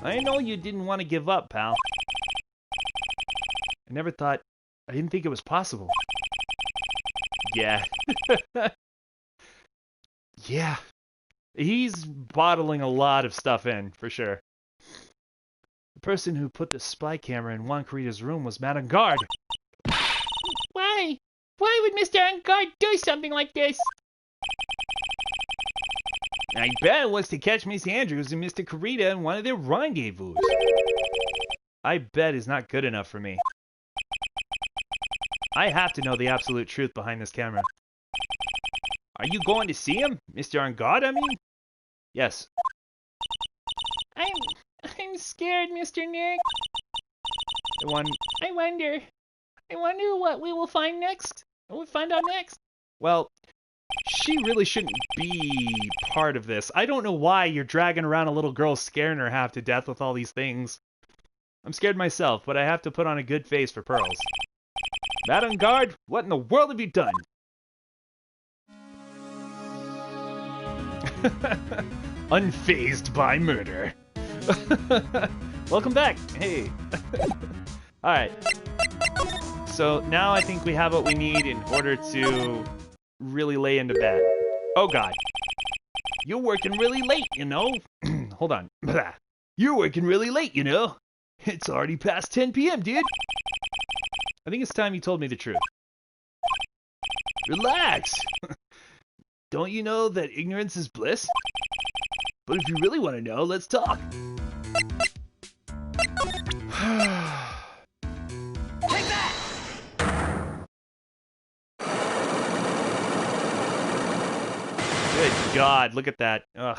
I know you didn't want to give up, pal. I didn't think it was possible. Yeah. Yeah. He's bottling a lot of stuff in, for sure. The person who put the spy camera in Juan Carita's room was Madame Guard. Why? Why would Mr. Angard do something like this? I bet it was to catch Miss Andrews and Mr. Carita in one of their rendezvous. I bet is not good enough for me. I have to know the absolute truth behind this camera. Are you going to see him? Mr. Angard, I mean? Yes. I'm scared, Mr. Nick. I wonder what we will find next. What we'll find out next. Well, she really shouldn't be part of this. I don't know why you're dragging around a little girl scaring her half to death with all these things. I'm scared myself, but I have to put on a good face for Pearls. Madame Guard, what in the world have you done? Unfazed by murder. Welcome back. Hey. Alright. So now I think we have what we need in order to really lay into bed. Oh god. You're working really late, you know. Hold on. You're working really late, you know. It's already past 10 p.m., dude. I think it's time you told me the truth. Relax. Don't you know that ignorance is bliss? But if you really want to know, let's talk. Take that! Good God, look at that. Ugh.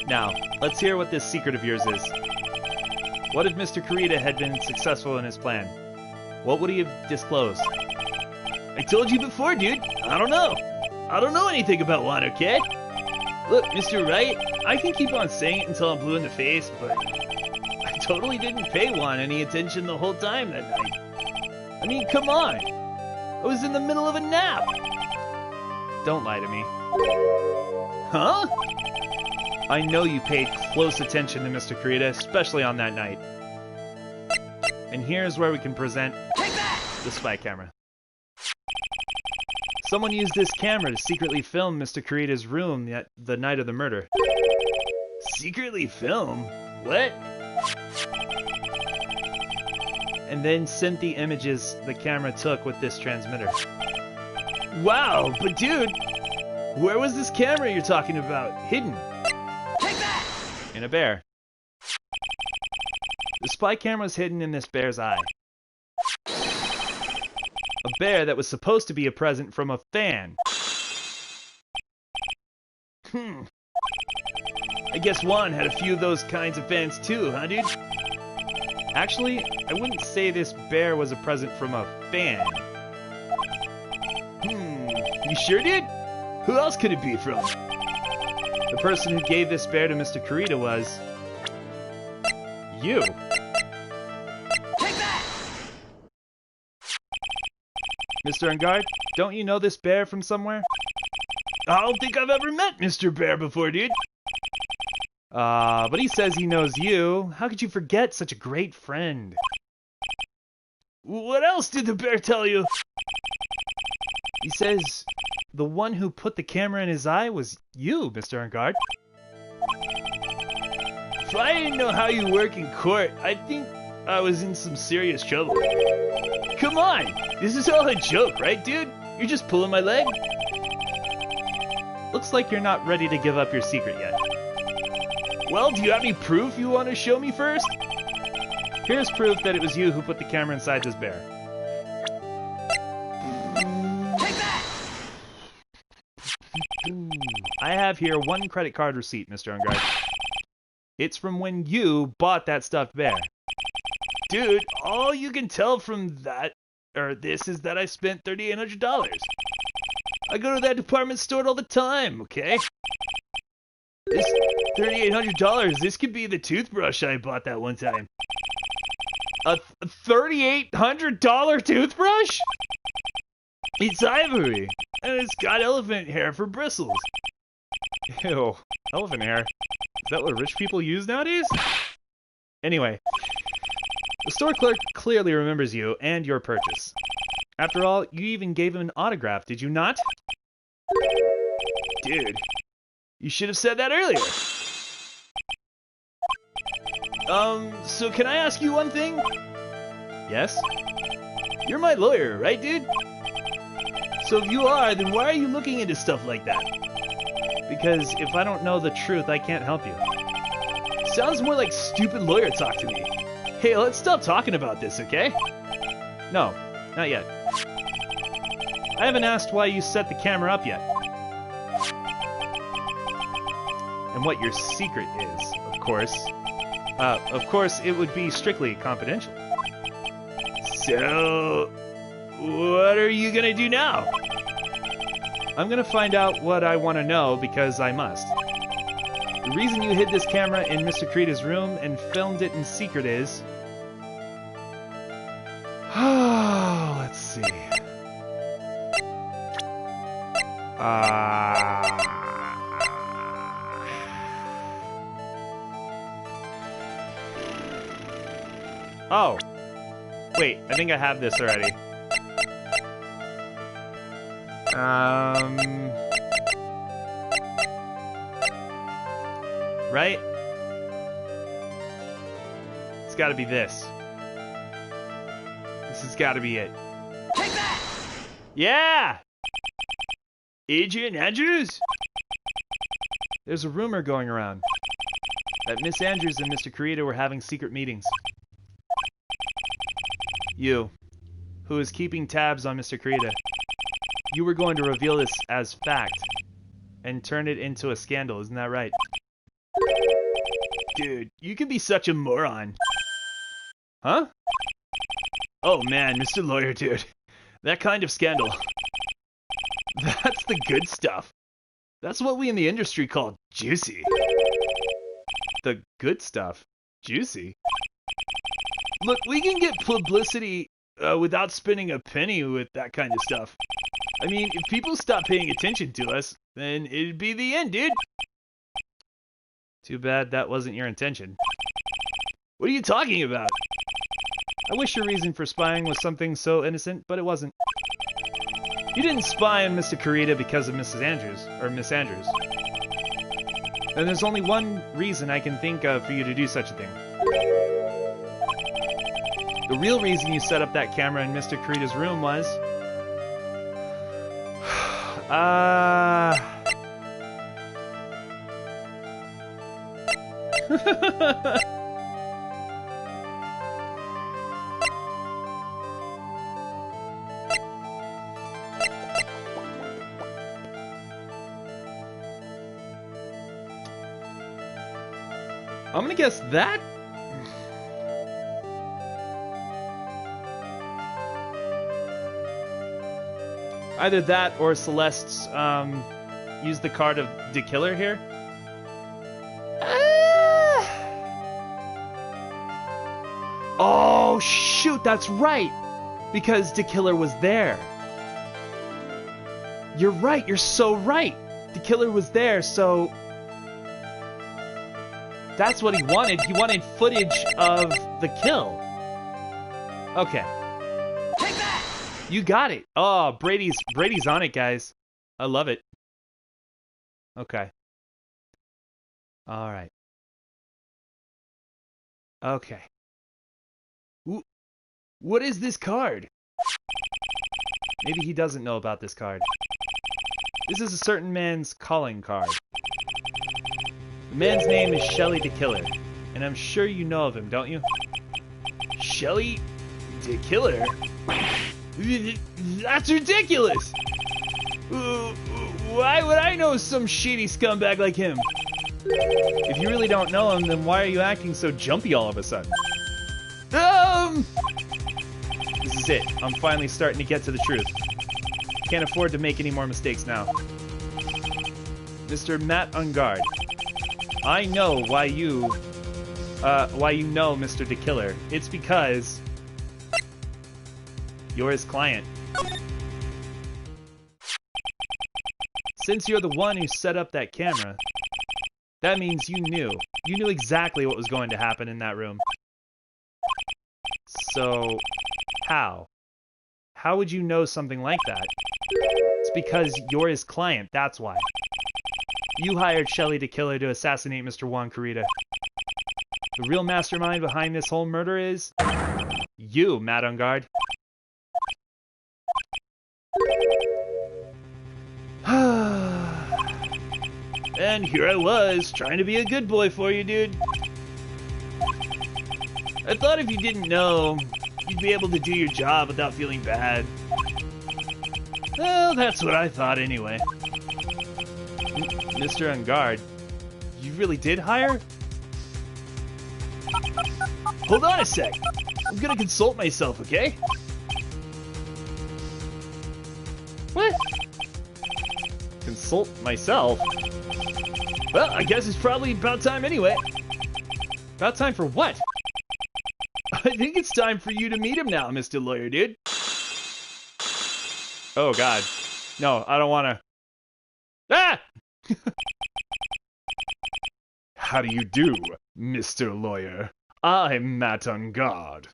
Now, let's hear what this secret of yours is. What if Mr. Carita had been successful in his plan? What would he have disclosed? I told you before, dude. I don't know. I don't know anything about Juan, okay? Look, Mr. Wright, I can keep on saying it until I'm blue in the face, but I totally didn't pay Juan any attention the whole time that night. I mean, come on. I was in the middle of a nap. Don't lie to me. Huh? I know you paid close attention to Mr. Carita, especially on that night. And here's where we can present the spy camera. Someone used this camera to secretly film Mr. Carita's room the night of the murder. Secretly film? What? And then sent the images the camera took with this transmitter. Wow, but dude, where was this camera you're talking about hidden? In a bear. The spy camera was hidden in this bear's eye. A bear that was supposed to be a present from a fan. I guess Juan had a few of those kinds of fans too, huh, dude? Actually, I wouldn't say this bear was a present from a fan. You sure, dude? Who else could it be from? The person who gave this bear to Mr. Carita was... you. Take that! Mr. Angard, don't you know this bear from somewhere? I don't think I've ever met Mr. Bear before, dude. But he says he knows you. How could you forget such a great friend? What else did the bear tell you? He says the one who put the camera in his eye was you, Mr. Angard. If I didn't know how you work in court, I think I was in some serious trouble. Come on! This is all a joke, right, dude? You're just pulling my leg? Looks like you're not ready to give up your secret yet. Well, do you have any proof you want to show me first? Here's proof that it was you who put the camera inside this bear. Take that! I have here one credit card receipt, Mr. Angard. It's from when you bought that stuffed bear. Dude, all you can tell from that, or this, is that I spent $3,800. I go to that department store all the time, okay? This $3,800, this could be the toothbrush I bought that one time. A $3,800 toothbrush? It's ivory, and it's got elephant hair for bristles. Ew, elephant hair. Is that what rich people use nowadays? Anyway, the store clerk clearly remembers you and your purchase. After all, you even gave him an autograph, did you not? Dude, you should have said that earlier. So can I ask you one thing? Yes? You're my lawyer, right, dude? So if you are, then why are you looking into stuff like that? Because if I don't know the truth, I can't help you. Sounds more like stupid lawyer talk to me. Hey, let's stop talking about this, okay? No, not yet. I haven't asked why you set the camera up yet. And what your secret is, of course. Of course, it would be strictly confidential. So, what are you gonna do now? I'm gonna find out what I want to know because I must. The reason you hid this camera in Mr. Kurita's room and filmed it in secret is... let's see. Oh. Wait, I think I have this already. Right? It's gotta be this. This has gotta be it. Take that! Yeah! Agent Andrews? There's a rumor going around that Miss Andrews and Mr. Kurita were having secret meetings. You, who is keeping tabs on Mr. Kurita, you were going to reveal this as fact and turn it into a scandal, isn't that right? Dude, you can be such a moron. Huh? Oh man, Mr. Lawyer dude. That kind of scandal. That's the good stuff. That's what we in the industry call juicy. The good stuff? Juicy? Look, we can get publicity without spending a penny with that kind of stuff. I mean, if people stop paying attention to us, then it'd be the end, dude. Too bad that wasn't your intention. What are you talking about? I wish your reason for spying was something so innocent, but it wasn't. You didn't spy on Mr. Kurita because of Mrs. Andrews, or Miss Andrews. And there's only one reason I can think of for you to do such a thing. The real reason you set up that camera in Mr. Kurita's room was... I'm gonna guess that? Either that or Celeste's use the card of the killer here. Oh shoot, that's right! Because the killer was there. You're right, you're so right! The killer was there, so... That's what he wanted. He wanted footage of the kill. Okay. Take that! You got it. Oh, Brady's on it, guys. I love it. Okay. All right. Okay. What is this card? Maybe he doesn't know about this card. This is a certain man's calling card. The man's name is Shelly the Killer, and I'm sure you know of him, don't you? Shelly the Killer? That's ridiculous! Why would I know some shady scumbag like him? If you really don't know him, then why are you acting so jumpy all of a sudden? him! This is it. I'm finally starting to get to the truth. Can't afford to make any more mistakes now. Mr. Matt Ungard, I know why you know Mr. the Killer. It's because you're his client. Since you're the one who set up that camera, that means you knew. You knew exactly what was going to happen in that room. So, how? How would you know something like that? It's because you're his client, that's why. You hired Shelly the Killer to assassinate Mr. Juan Carita. The real mastermind behind this whole murder is you, Matt Ungard. And here I was, trying to be a good boy for you, dude. I thought if you didn't know, you'd be able to do your job without feeling bad. Well, that's what I thought anyway. Mr. Ungard, you really did hire? Hold on a sec. I'm gonna consult myself, okay? What? Consult myself? Well, I guess it's probably about time anyway. About time for what? I think it's time for you to meet him now, Mr. Lawyer, dude. Oh, God. No, I don't want to. Ah! How do you do, Mr. Lawyer? I'm Matt Ungard.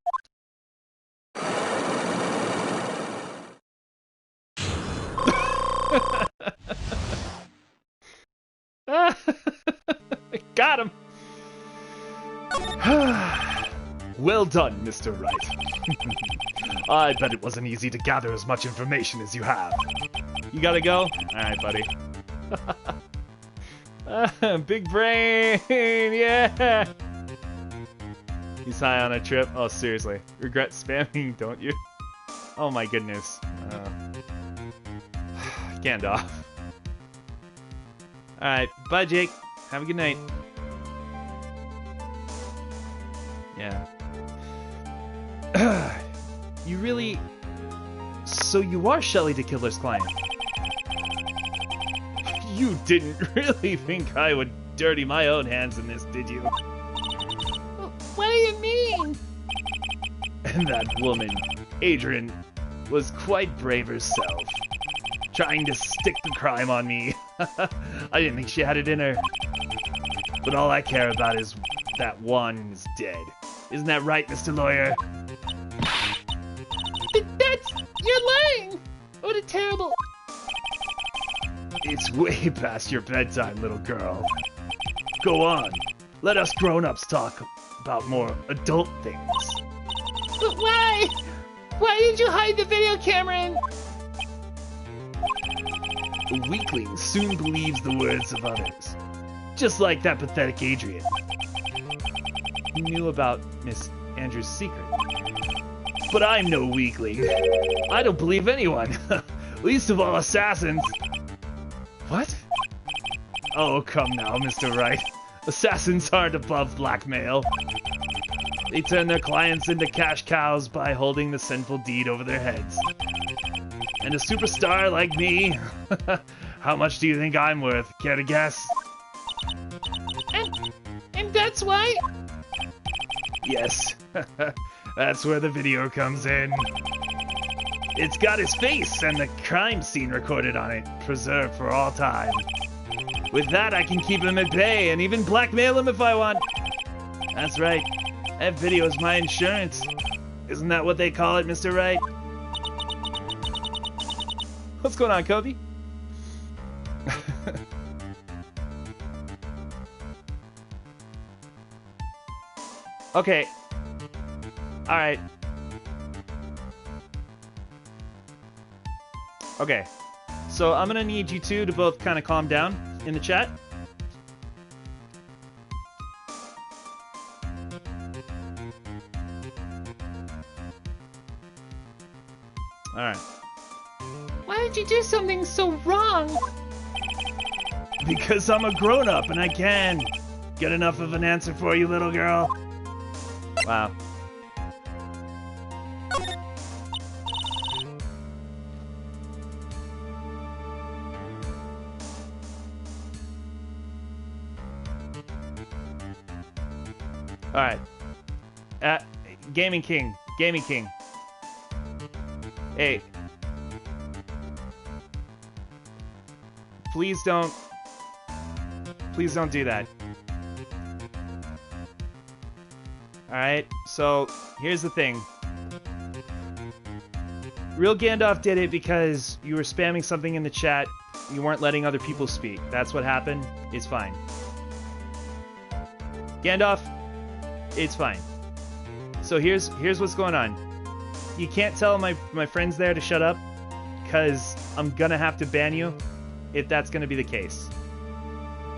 Got him. Well done, Mr. Wright. I bet it wasn't easy to gather as much information as you have. You gotta go? Alright, buddy. Big brain! Yeah! He's high on a trip. Oh, seriously. Regret spamming, don't you? Oh my goodness. Gandalf. Alright, bye, Jake. Have a good night. Yeah. You really... So you are Shelly the Killer's client? You didn't really think I would dirty my own hands in this, did you? What do you mean? And that woman, Adrian, was quite brave herself. Trying to stick the crime on me. I didn't think she had it in her. But all I care about is that Juan is dead. Isn't that right, Mr. Lawyer? You're lying! What a terrible... It's way past your bedtime, little girl. Go on. Let us grown-ups talk about more adult things. But why? Why did you hide the video camera in... A weakling soon believes the words of others. Just like that pathetic Adrian. He knew about Miss Andrews' secret. But I'm no weakling. I don't believe anyone. Least of all assassins. What? Oh, come now, Mr. Wright. Assassins aren't above blackmail. They turn their clients into cash cows by holding the sinful deed over their heads. And a superstar like me? How much do you think I'm worth? Care to guess? And that's why? Yes. That's where the video comes in. It's got his face and the crime scene recorded on it, preserved for all time. With that, I can keep him at bay and even blackmail him if I want. That's right. That video is my insurance. Isn't that what they call it, Mr. Wright? What's going on, Kobe? Okay. Alright. Okay. So I'm gonna need you two to both kind of calm down in the chat. Alright. Why did you do something so wrong? Because I'm a grown-up and I can. Get enough of an answer for you, little girl? Wow. Alright. Gaming King. Gaming King. Hey. Please don't do that. Alright, so here's the thing. Real Gandalf did it because you were spamming something in the chat. You weren't letting other people speak. That's what happened. It's fine. Gandalf, it's fine. So here's what's going on. You can't tell my friends there to shut up, because I'm gonna have to ban you if that's gonna be the case.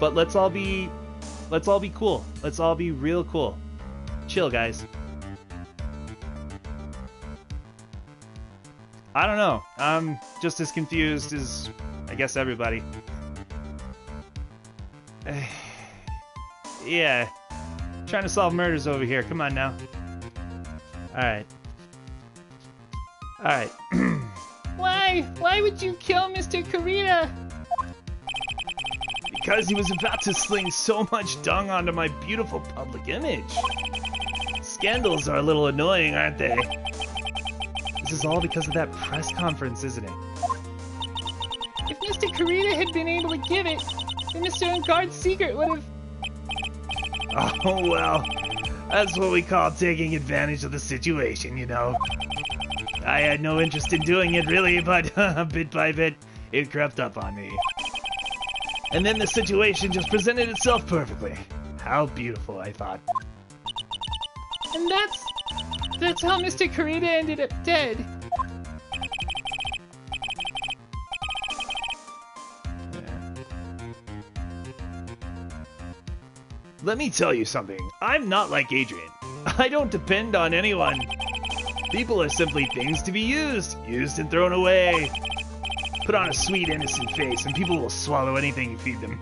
But let's all be cool. Let's all be real cool. Chill, guys. I don't know. I'm just as confused as, I guess, everybody. Yeah. Trying to solve murders over here. Come on now. Alright. Alright. Why? Why would you kill Mr. Kurita? Because he was about to sling so much dung onto my beautiful public image. Scandals are a little annoying, aren't they? This is all because of that press conference, isn't it? If Mr. Kurita had been able to give it, then Mr. Ungard's secret would have... Oh, well, that's what we call taking advantage of the situation, you know. I had no interest in doing it, really, but bit by bit, it crept up on me. And then the situation just presented itself perfectly. How beautiful, I thought. And that's how Mr. Kurita ended up dead. Let me tell you something. I'm not like Adrian. I don't depend on anyone. People are simply things to be used and thrown away. Put on a sweet, innocent face, and people will swallow anything you feed them.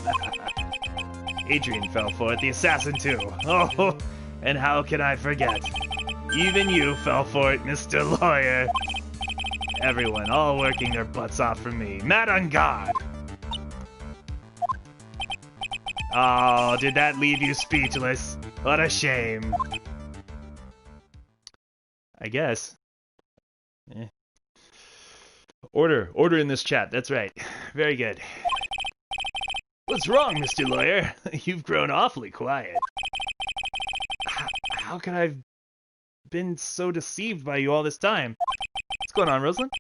Adrian fell for it, the assassin too. Oh, and how can I forget? Even you fell for it, Mr. Lawyer. Everyone, all working their butts off for me. Mad on guard. Oh, did that leave you speechless? What a shame. I guess. Eh. Order in this chat, that's right. Very good. What's wrong, Mr. Lawyer? You've grown awfully quiet. How could I have been so deceived by you all this time? What's going on, Rosalind?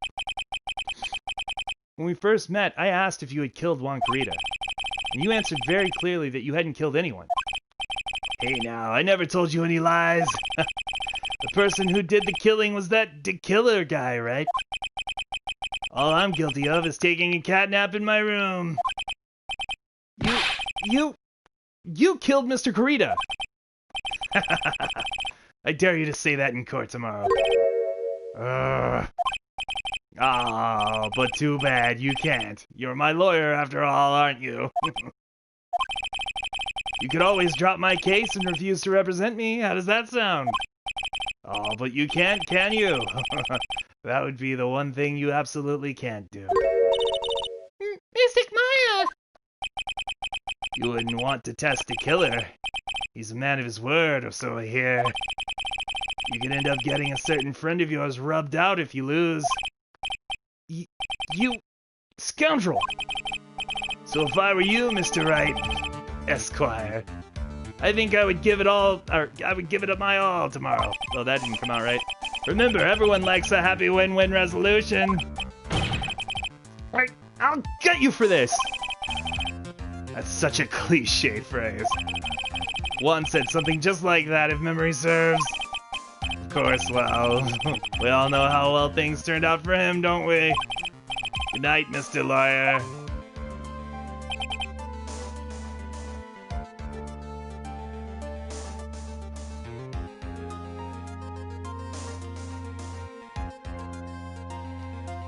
When we first met, I asked if you had killed Juan Kurita, and you answered very clearly that you hadn't killed anyone. Hey now, I never told you any lies. The person who did the killing was that killer guy, right? All I'm guilty of is taking a catnap in my room. You killed Mr. Kurita. I dare you to say that in court tomorrow. But too bad, you can't. You're my lawyer after all, aren't you? You could always drop my case and refuse to represent me. How does that sound? Oh, but you can't, can you? That would be the one thing you absolutely can't do. Mystic Maya! You wouldn't want to test the killer. He's a man of his word, or so I hear. You could end up getting a certain friend of yours rubbed out if you lose. You scoundrel! So if I were you, Mr. Wright, Esquire, I think I would give it all, or I would give it up my all tomorrow. Oh, that didn't come out right. Remember, everyone likes a happy win-win resolution. I'll get you for this! That's such a cliche phrase. Juan said something just like that, if memory serves. Of course, well, we all know how well things turned out for him, don't we? Good night, Mr. Lawyer.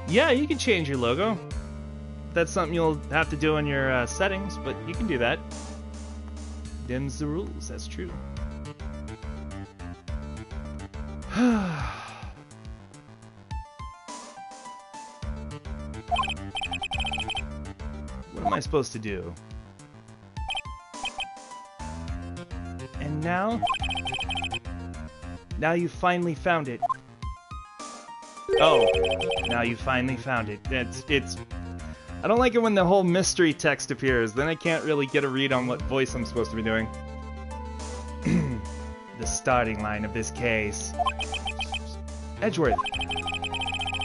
Yeah, you can change your logo. That's something you'll have to do in your settings, but you can do that. Dims the rules, that's true. What am I supposed to do? And now, Now you finally found it. Oh, now you finally found it. It's... I don't like it when the whole mystery text appears. Then I can't really get a read on what voice I'm supposed to be doing. The starting line of this case. Edgeworth.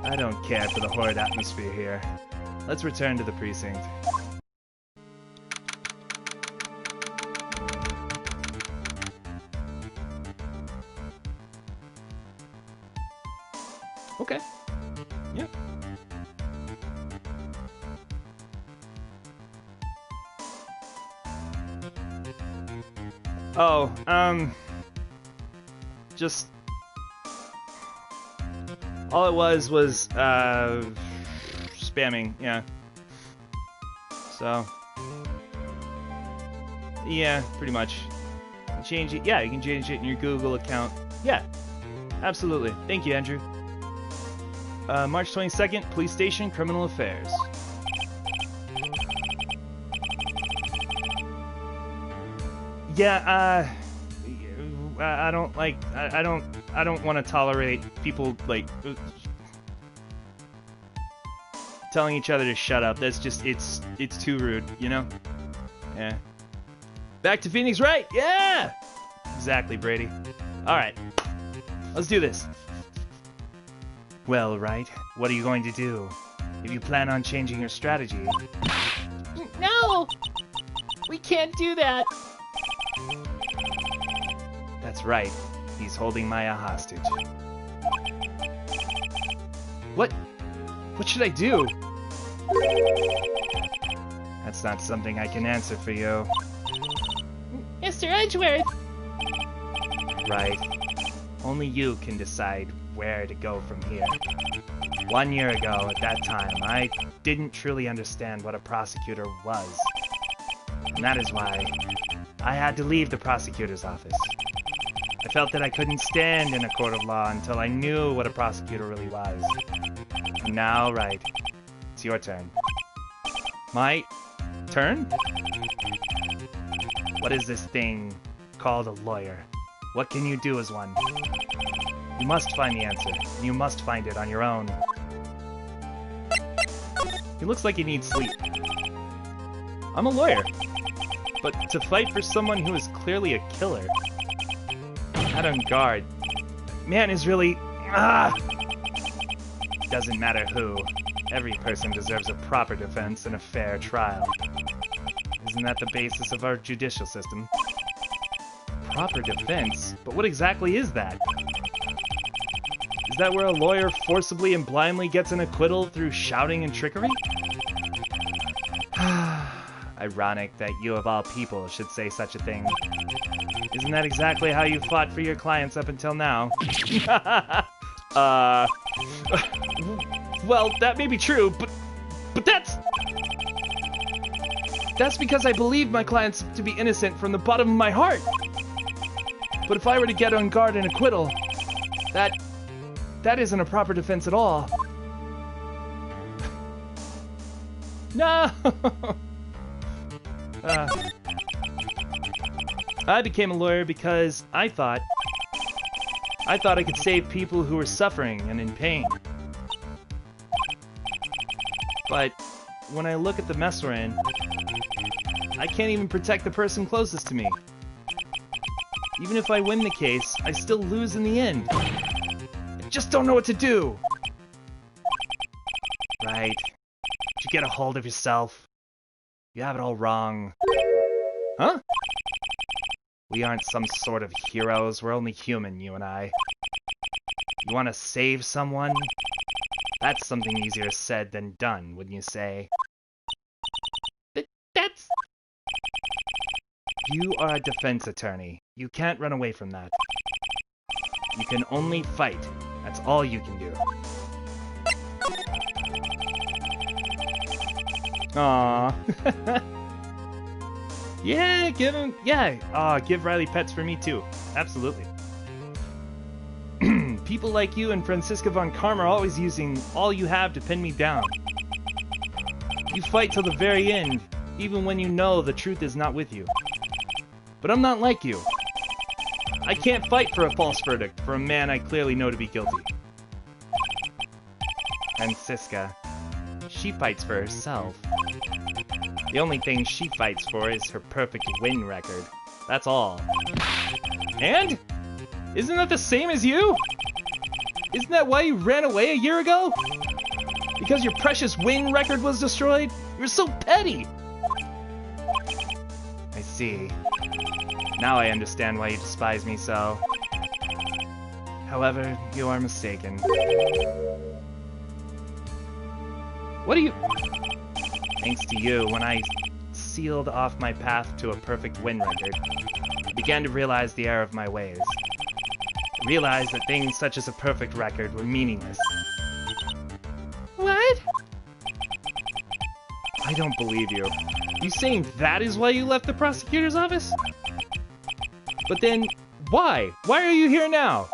I don't care for the horrid atmosphere here. Let's return to the precinct. Okay. Yeah. Oh, just... all it was, spamming, yeah. So... yeah, pretty much. Change it, yeah, you can change it in your Google account. Yeah, absolutely. Thank you, Andrew. March 22nd, Police Station, Criminal Affairs. Yeah, I don't like, I don't want to tolerate people, like, telling each other to shut up. That's just, it's too rude, you know? Yeah. Back to Phoenix, right? Yeah! Exactly, Brady. Alright. Let's do this. Well, Wright, what are you going to do? If you plan on changing your strategy... No! We can't do that! That's right. He's holding Maya hostage. What? What should I do? That's not something I can answer for you. Mr. Edgeworth! Right. Only you can decide where to go from here. 1 year ago, at that time, I didn't truly understand what a prosecutor was. And that is why I had to leave the prosecutor's office. I felt that I couldn't stand in a court of law until I knew what a prosecutor really was. And now, Wright, it's your turn. My turn? What is this thing called a lawyer? What can you do as one? You must find the answer, and you must find it on your own. He looks like he needs sleep. I'm a lawyer, but to fight for someone who is clearly a killer... Not on guard. Man is really... Doesn't matter who. Every person deserves a proper defense and a fair trial. Isn't that the basis of our judicial system? Proper defense? But what exactly is that? Is that where a lawyer forcibly and blindly gets an acquittal through shouting and trickery? Ironic that you of all people should say such a thing. Isn't that exactly how you fought for your clients up until now? Well, that may be true, but that's because I believe my clients to be innocent from the bottom of my heart. But if I were to get on guard and acquittal, that isn't a proper defense at all. No! I became a lawyer because I thought I could save people who were suffering and in pain. But when I look at the mess we're in, I can't even protect the person closest to me. Even if I win the case, I still lose in the end. I just don't know what to do. Right. Would you get a hold of yourself? You have it all wrong. Huh? We aren't some sort of heroes, we're only human, you and I. You want to save someone? That's something easier said than done, wouldn't you say? That's... You are a defense attorney. You can't run away from that. You can only fight. That's all you can do. Aww. Yeah, give him... Yeah, give Riley pets for me too. Absolutely. People like you and Francisca von Karm are always using all you have to pin me down. You fight till the very end, even when you know the truth is not with you. But I'm not like you. I can't fight for a false verdict for a man I clearly know to be guilty. And Siska, she fights for herself. The only thing she fights for is her perfect win record. That's all. And? Isn't that the same as you? Isn't that why you ran away a year ago? Because your precious win record was destroyed? You're so petty! I see. Now I understand why you despise me so. However, you are mistaken. What do you... Thanks to you, when I sealed off my path to a perfect win record, I began to realize the error of my ways. I realized that things such as a perfect record were meaningless. What? I don't believe you. You saying that is why you left the prosecutor's office? But then, why? Why are you here now?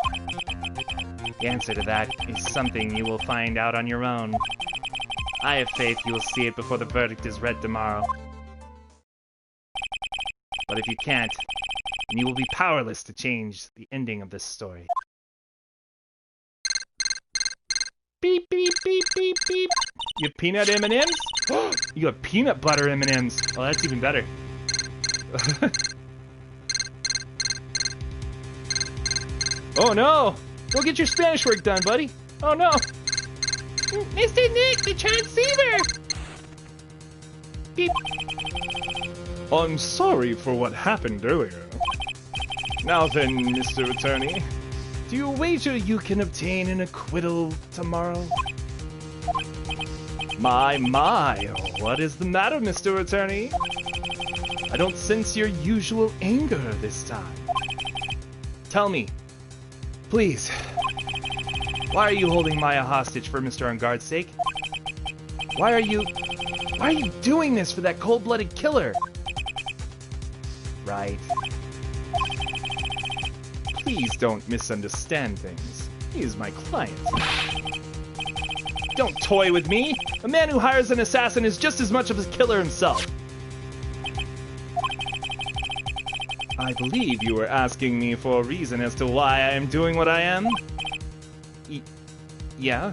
The answer to that is something you will find out on your own. I have faith you will see it before the verdict is read tomorrow. But if you can't, then you will be powerless to change the ending of this story. Beep, beep, beep, beep, beep. You have peanut M&Ms? You have peanut butter M&Ms. Oh, that's even better. Oh no! Go get your Spanish work done, buddy. Oh no! Mr. Nick, the transceiver! Beep. I'm sorry for what happened earlier. Now then, Mr. Attorney, do you wager you can obtain an acquittal tomorrow? My, what is the matter, Mr. Attorney? I don't sense your usual anger this time. Tell me, please, why are you holding Maya hostage for Mr. Engarde's sake? Why are you doing this for that cold-blooded killer? Right. Please don't misunderstand things. He is my client. Don't toy with me! A man who hires an assassin is just as much of a killer himself. I believe you were asking me for a reason as to why I am doing what I am? Yeah?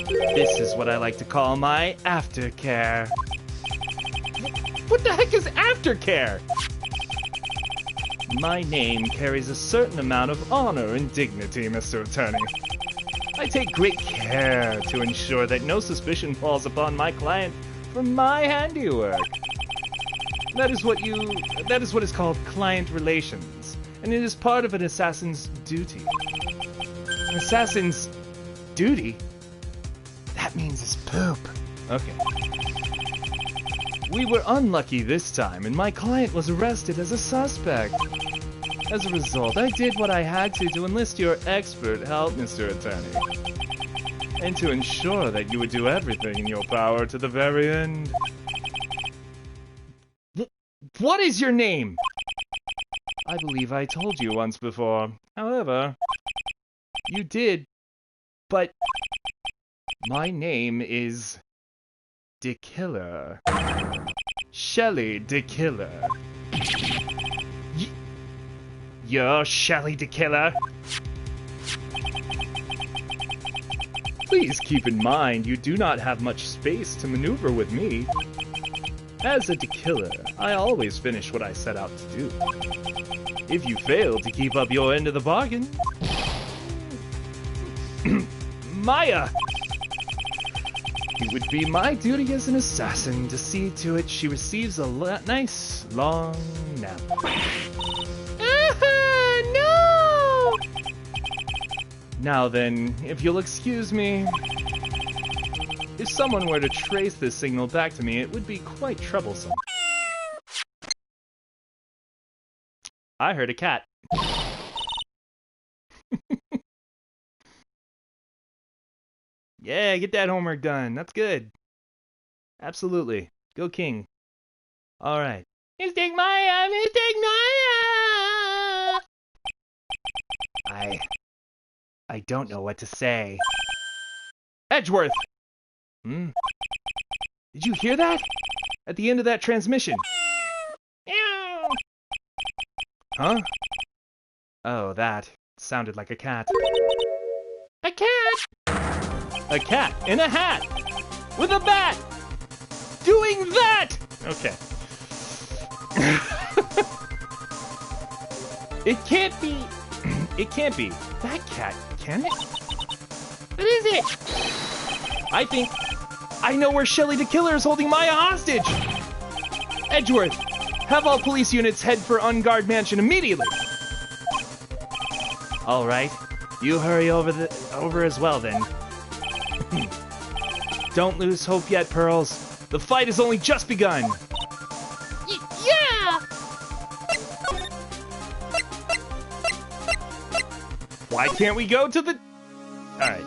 This is what I like to call my aftercare. What the heck is aftercare? My name carries a certain amount of honor and dignity, Mr. Attorney. I take great care to ensure that no suspicion falls upon my client for my handiwork. That is what is called client relations, and it is part of an assassin's duty. An assassin's duty? That means it's poop. Okay. We were unlucky this time, and my client was arrested as a suspect. As a result, I did what I had to enlist your expert help, Mr. Attorney. And to ensure that you would do everything in your power to the very end. What is your name? I believe I told you once before. However, you did, but my name is DeKiller. Shelly DeKiller. You're Shelly DeKiller? Please keep in mind you do not have much space to maneuver with me. As a DeKiller, I always finish what I set out to do. If you fail to keep up your end of the bargain... Maya! It would be my duty as an assassin to see to it she receives a nice, long nap. No! Now then, if you'll excuse me... If someone were to trace this signal back to me, it would be quite troublesome. I heard a cat. Yeah, get that homework done. That's good. Absolutely. Go King. Alright. Mr. Maya! Mr. Maya! I don't know what to say. Edgeworth! Did you hear that? At the end of that transmission. Ew. Huh? Oh, that sounded like a cat. A cat! A cat in a hat! With a bat! Doing that! Okay. It can't be. It can't be that cat, can it? What is it? I think I know where Shelly the Killer is holding Maya hostage! Edgeworth, have all police units head for Unguard Mansion immediately! Alright, you hurry over as well then. Don't lose hope yet, Pearls. The fight has only just begun! Yeah! Why can't we go to the... Alright.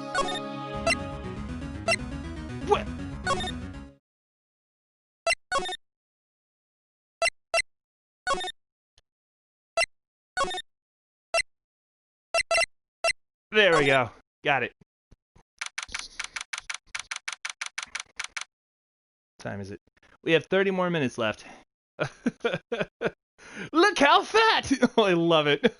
What? There we go. Got it. What time is it? We have 30 more minutes left. Look how fat! Oh, I love it.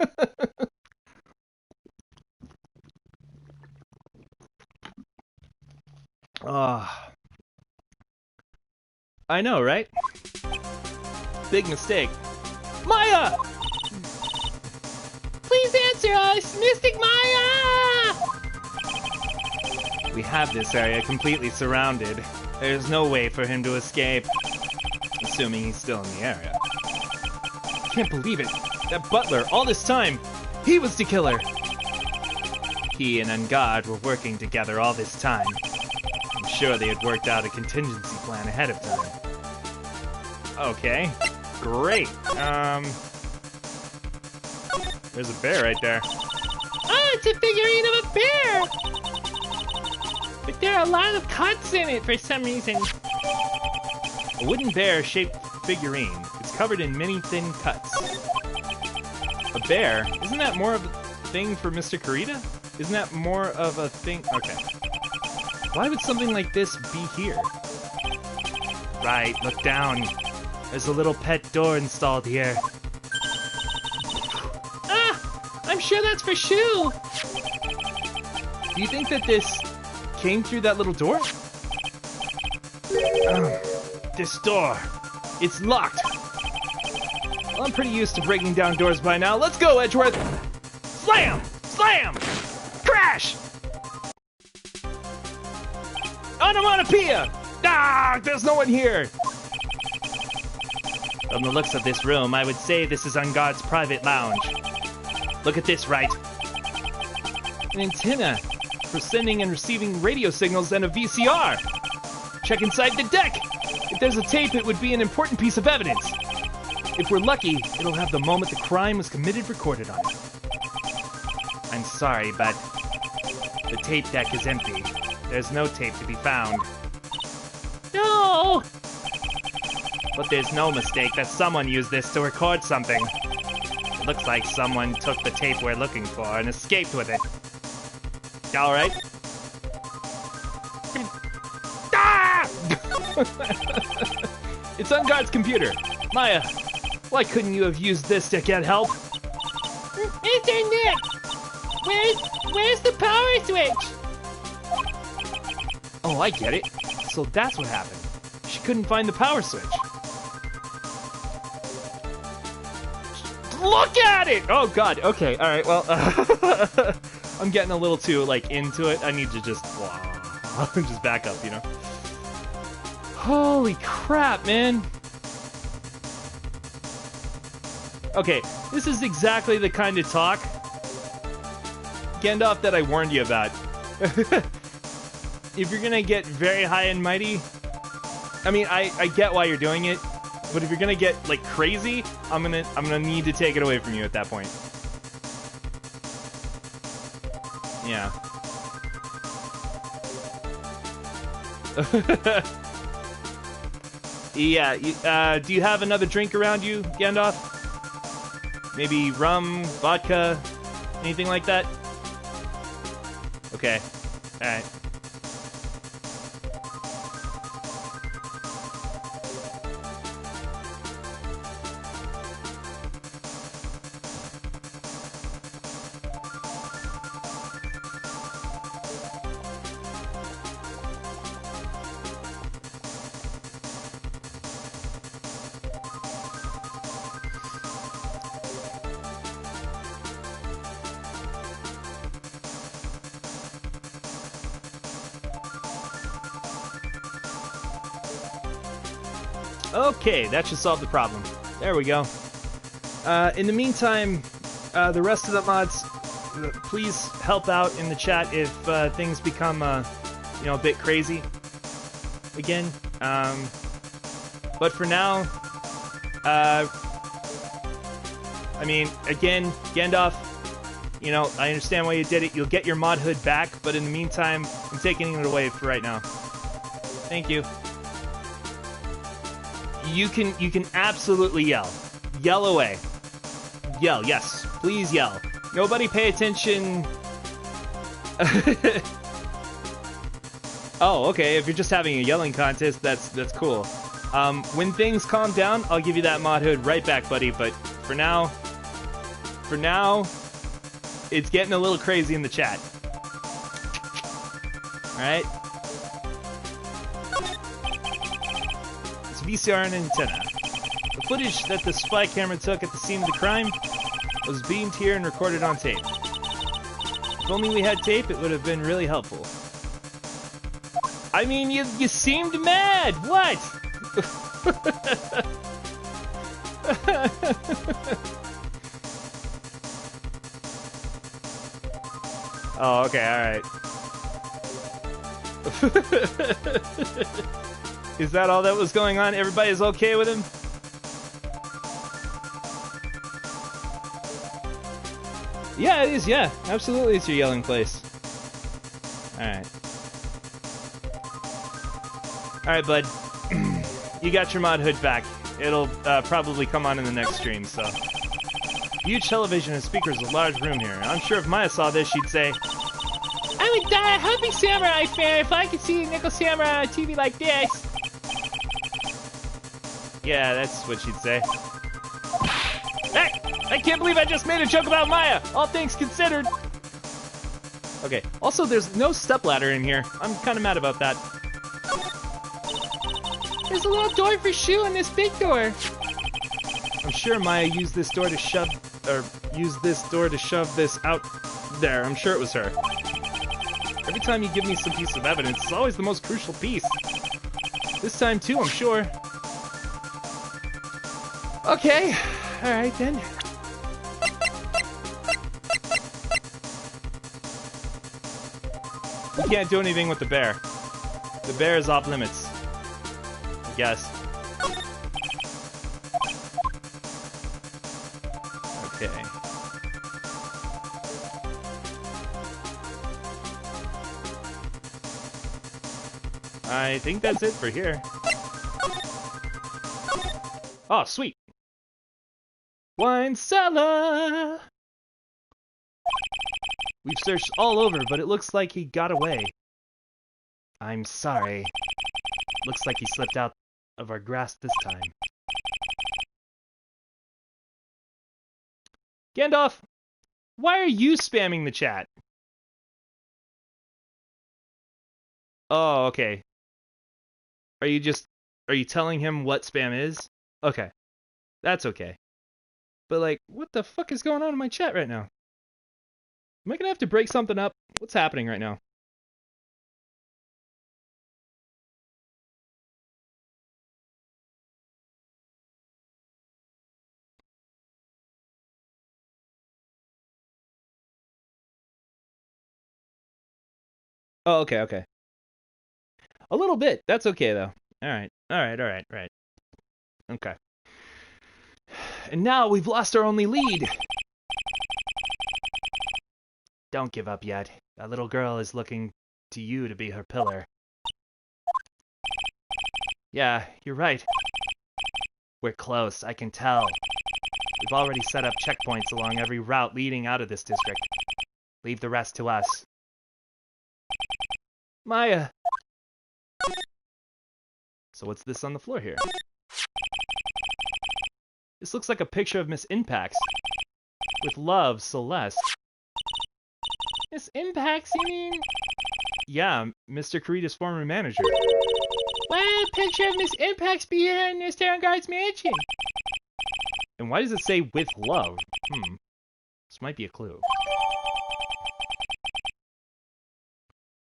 Ah. I know, right? Big mistake. Maya! Please answer us, Mystic Maya! We have this area completely surrounded. There's no way for him to escape. Assuming he's still in the area. Can't believe it. That butler, all this time, he was the killer. He and Ungard were working together all this time. I'm sure they had worked out a contingency plan ahead of time. Okay, great. There's a bear right there. Oh, it's a figurine of a bear! But there are a lot of cuts in it for some reason. A wooden bear-shaped figurine. It's covered in many thin cuts. A bear? Isn't that more of a thing for Mr. Kurita? Isn't that more of a thing? Okay. Why would something like this be here? Right, look down. There's a little pet door installed here. Ah! I'm sure that's for Shu! Do you think that this came through that little door? This door. It's locked. Well, I'm pretty used to breaking down doors by now. Let's go, Edgeworth! Slam! Slam! Crash! Onomatopoeia! Ah! There's no one here! From the looks of this room, I would say this is Ungard's private lounge. Look at this, Wright. An antenna for sending and receiving radio signals and a VCR. Check inside the deck. If there's a tape, it would be an important piece of evidence. If we're lucky, it'll have the moment the crime was committed recorded on it. I'm sorry, but the tape deck is empty. There's no tape to be found. No! But there's no mistake that someone used this to record something. It looks like someone took the tape we're looking for and escaped with it. Alright. Ah! It's Ungard's computer. Maya, why couldn't you have used this to get help? Mr. Nick! Where's the power switch? Oh, I get it. So that's what happened. She couldn't find the power switch. Look at it! Oh god, okay, alright, well, I'm getting a little too, like, into it. I need to just, just back up, you know? Holy crap, man! Okay, this is exactly the kind of talk, Gandalf, that I warned you about. If you're gonna get very high and mighty, I mean, I get why you're doing it, but if you're gonna get, like, crazy, I'm gonna need to take it away from you at that point. Yeah. Yeah, do you have another drink around you, Gandalf? Maybe rum, vodka, anything like that? Okay, alright. Okay, that should solve the problem. There we go. In the meantime, the rest of the mods, please help out in the chat if things become, you know, a bit crazy again. But for now, I mean, again, Gandalf, you know, I understand why you did it. You'll get your mod hood back, but in the meantime, I'm taking it away for right now. Thank you. You can absolutely yell. Yell away. Yell, yes. Please yell. Nobody pay attention. Oh, okay. If you're just having a yelling contest, that's cool. When things calm down, I'll give you that mod hood right back, buddy. But for now, it's getting a little crazy in the chat. All right. It's VCR and antenna. The footage that the spy camera took at the scene of the crime was beamed here and recorded on tape. If only we had tape, it would have been really helpful. I mean, you seemed mad. What? Oh, okay, all right. Is that all that was going on? Everybody's okay with him? Yeah, it is, yeah. Absolutely, it's your yelling place. Alright. Alright, bud. You got your mod hood back. It'll probably come on in the next stream, so... Huge television and speakers, a large room here. I'm sure if Maya saw this, she'd say, I would die a happy samurai fan if I could see Nickel Samurai on TV like this. Yeah, that's what she'd say. Hey! I can't believe I just made a joke about Maya, all things considered. Okay, also there's no stepladder in here. I'm kind of mad about that. There's a little door for Shu and this big door. I'm sure Maya used this door to shove this out there. I'm sure it was her. Every time you give me some piece of evidence, it's always the most crucial piece. This time too, I'm sure. Okay, alright then. We can't do anything with the bear. The bear is off limits. I guess. Okay. I think that's it for here. Oh, sweet. Wine cellar! We've searched all over, but it looks like he got away. I'm sorry. Looks like he slipped out of our grasp this time. Gandalf, why are you spamming the chat? Oh, okay. Are you telling him what spam is? Okay. That's okay. But like, what the fuck is going on in my chat right now? Am I gonna have to break something up? What's happening right now? Oh, okay, okay. A little bit. That's okay, though. Alright, right. Okay. And now we've lost our only lead. Don't give up yet. That little girl is looking to you to be her pillar. Yeah, you're right. We're close, I can tell. We've already set up checkpoints along every route leading out of this district. Leave the rest to us. Maya! So what's this on the floor here? This looks like a picture of Miss Impax. With love, Celeste. Miss Impax, you mean? Yeah, Mr. Karita's former manager. Why would a picture of Miss Impax be here in this Terran Guard's mansion? And why does it say with love? This might be a clue.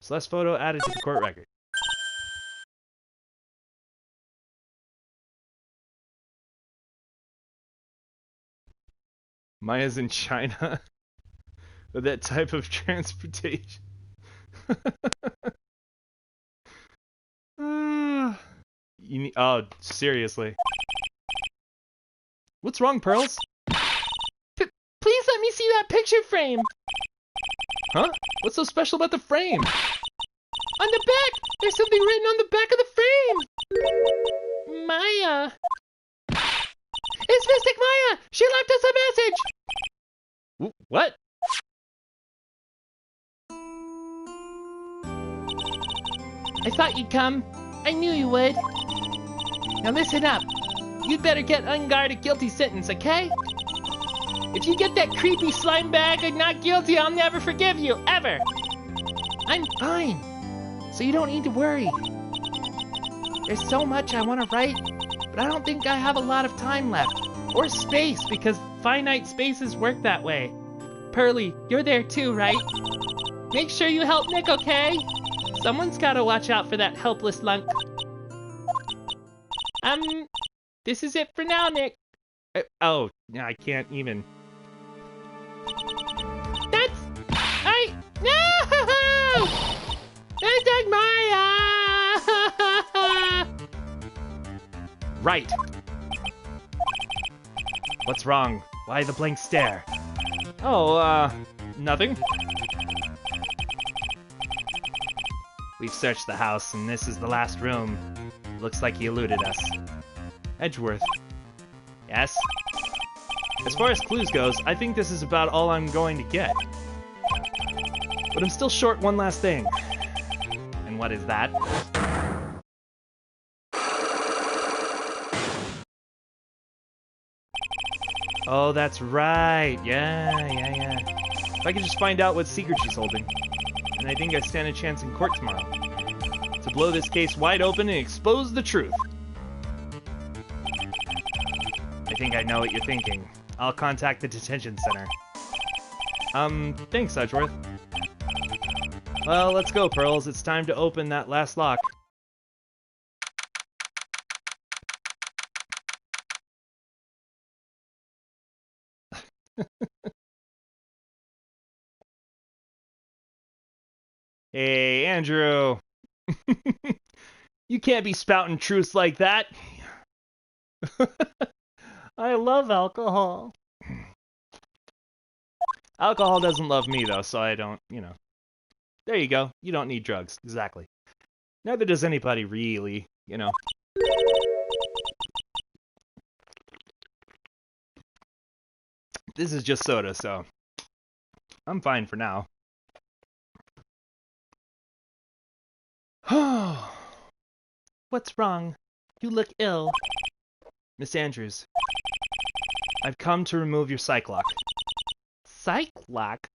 Celeste photo added to the court record. Maya's in China with that type of transportation. Oh, seriously. What's wrong, Pearls? Please let me see that picture frame. Huh? What's so special about the frame? On the back! There's something written on the back of the frame! Maya! It's Mystic Maya! She left us a message! What? I thought you'd come. I knew you would. Now listen up. You'd better get unguard a guilty sentence, okay? If you get that creepy slime bag and not guilty, I'll never forgive you, ever! I'm fine, so you don't need to worry. There's so much I want to write, but I don't think I have a lot of time left. Or space, because finite spaces work that way. Pearly, you're there too, right? Make sure you help Nick, okay? Someone's gotta watch out for that helpless lunk. This is it for now, Nick. Oh, I can't even. No! Mystic Maya! Right. What's wrong? Why the blank stare? Oh, nothing. We've searched the house, and this is the last room. Looks like he eluded us. Edgeworth. Yes? As far as clues goes, I think this is about all I'm going to get. But I'm still short one last thing. And what is that? Oh, that's right. Yeah. If I could just find out what secret she's holding. And I think I stand a chance in court tomorrow. To blow this case wide open and expose the truth. I think I know what you're thinking. I'll contact the detention center. Thanks, Edgeworth. Well, let's go, Pearls. It's time to open that last lock. Hey, Andrew. You can't be spouting truths like that. I love alcohol. Alcohol doesn't love me, though, so I don't, There you go. You don't need drugs. Exactly. Neither does anybody, really, This is just soda, so I'm fine for now. What's wrong? You look ill. Miss Andrews, I've come to remove your psych lock. Psych lock?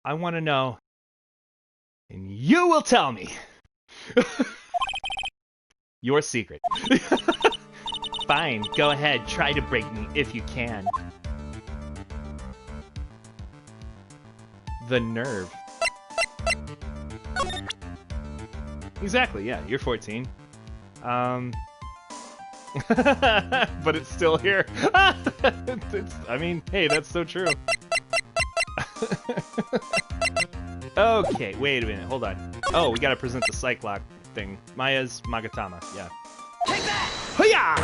I want to know, and you will tell me your secret. Fine, go ahead, try to break me if you can. The nerve. Exactly, yeah, you're 14. But it's still here. I mean, hey, that's so true. Okay, wait a minute, hold on. Oh, we gotta present the psych lock thing. Maya's Magatama, yeah. Take that! Hiya!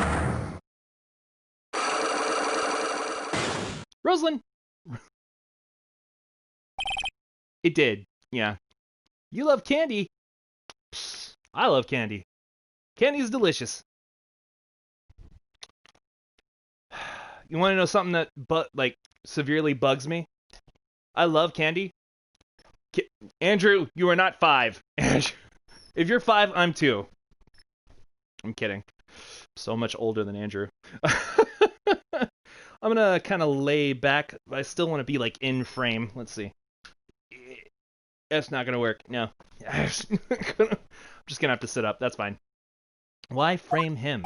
Rosalind! It did, yeah. You love candy. Psst, I love candy. Candy is delicious. You want to know something that severely bugs me? I love candy. Andrew, you are not 5. Andrew, if you're 5, I'm 2. I'm kidding. So much older than Andrew. I'm gonna kind of lay back. I still want to be in frame. Let's see. That's not gonna work. No. I'm just gonna have to sit up. That's fine. Why frame him?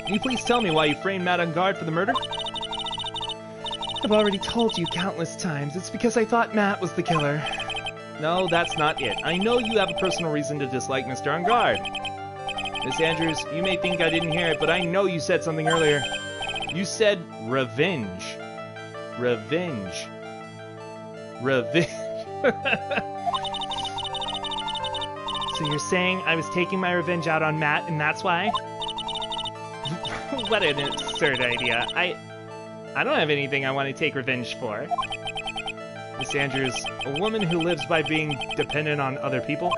Can you please tell me why you framed Matt on guard for the murder? I've already told you countless times. It's because I thought Matt was the killer. No, that's not it. I know you have a personal reason to dislike Mr. Enguard. Miss Andrews, you may think I didn't hear it, but I know you said something earlier. You said revenge. Revenge. Revenge. So you're saying I was taking my revenge out on Matt, and that's why? What an absurd idea. I don't have anything I want to take revenge for. Miss Andrews, a woman who lives by being dependent on other people.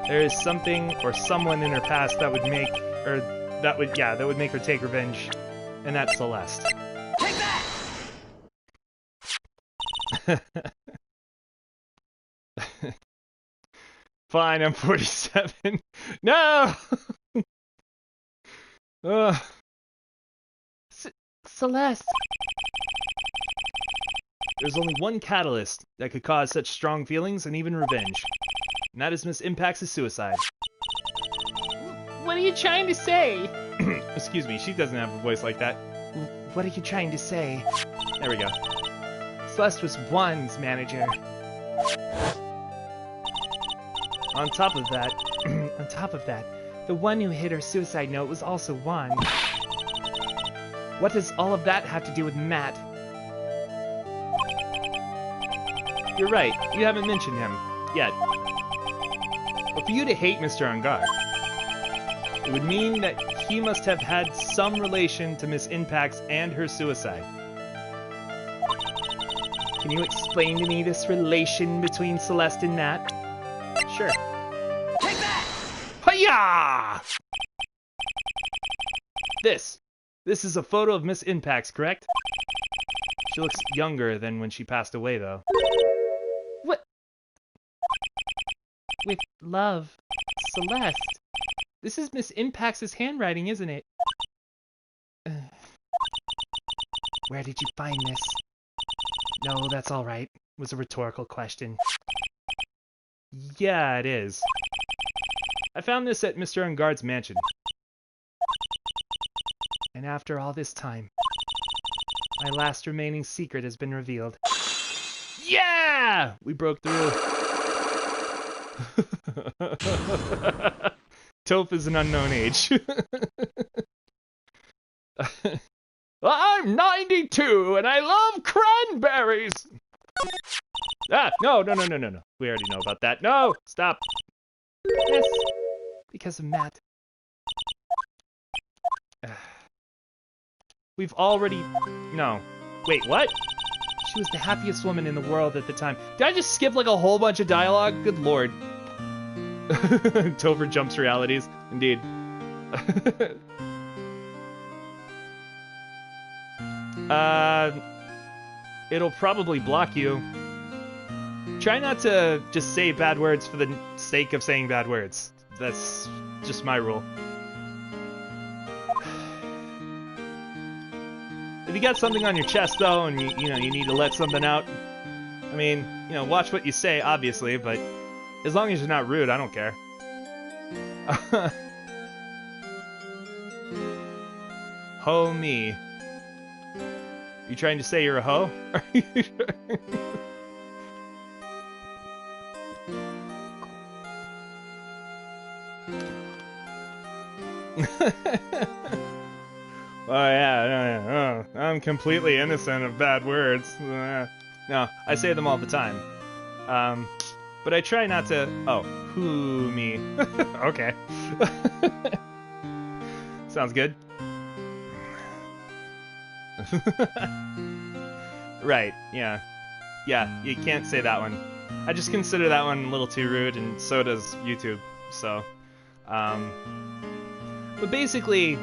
There is something or someone in her past that would make her take revenge, and that's Celeste. Take that! Fine, I'm 47. No! Celeste. There's only one catalyst that could cause such strong feelings and even revenge. And that is Miss Impact's suicide. What are you trying to say? Excuse me, she doesn't have a voice like that. What are you trying to say? There we go. Celeste was One's manager. On top of that, the one who hit her suicide note was also One. What does all of that have to do with Matt? You're right, you haven't mentioned him yet. But for you to hate Mr. Angard, it would mean that he must have had some relation to Miss Impact's and her suicide. Can you explain to me this relation between Celeste and Matt? Sure. Take that! Hiya! This is a photo of Miss Impact's, correct? She looks younger than when she passed away, though. What? With love, Celeste. This is Miss Impact's handwriting, isn't it? Where did you find this? No, that's all right. It was a rhetorical question. Yeah, it is. I found this at Mr. Angard's mansion. And after all this time, my last remaining secret has been revealed. Yeah! We broke through. Toph is an unknown age. I'm 92 and I love cranberries! Ah, no. We already know about that. No! Stop. Yes, because of Matt. We've already... No. Wait, what? She was the happiest woman in the world at the time. Did I just skip like a whole bunch of dialogue? Good lord. Topher jumps realities. Indeed. It'll probably block you. Try not to just say bad words for the sake of saying bad words. That's just my rule. If you got something on your chest, though, and you need to let something out, I mean, watch what you say, obviously, but as long as you're not rude, I don't care. Ho me. You trying to say you're a hoe? Are you sure? Oh yeah, I'm completely innocent of bad words. No, I say them all the time. But I try not to... Oh, who me? Okay. Sounds good. Right, yeah. Yeah, you can't say that one. I just consider that one a little too rude, and so does YouTube, so... But basically,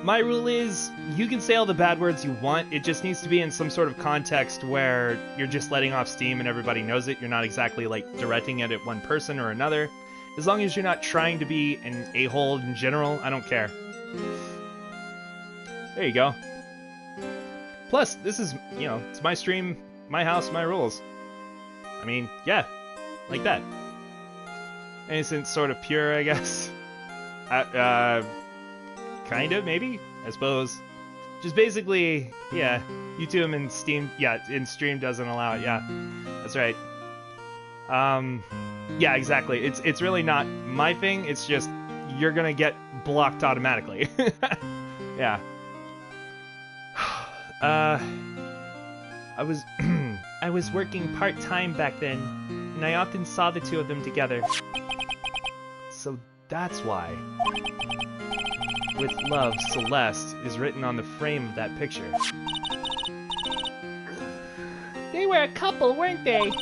my rule is, you can say all the bad words you want, it just needs to be in some sort of context where you're just letting off steam and everybody knows it, you're not exactly, like, directing it at one person or another. As long as you're not trying to be an a-hole in general, I don't care. There you go. Plus, this is, it's my stream, my house, my rules. I mean, yeah, like that. Innocent, sort of pure, I guess. Kind of, maybe, I suppose. Just basically, yeah, YouTube and Steam, yeah, and Stream doesn't allow it, yeah. That's right. Yeah, exactly. It's really not my thing, it's just, you're gonna get blocked automatically. Yeah. I was I was working part-time back then, and I often saw the two of them together. So that's why. With love, Celeste is written on the frame of that picture. They were a couple, weren't they?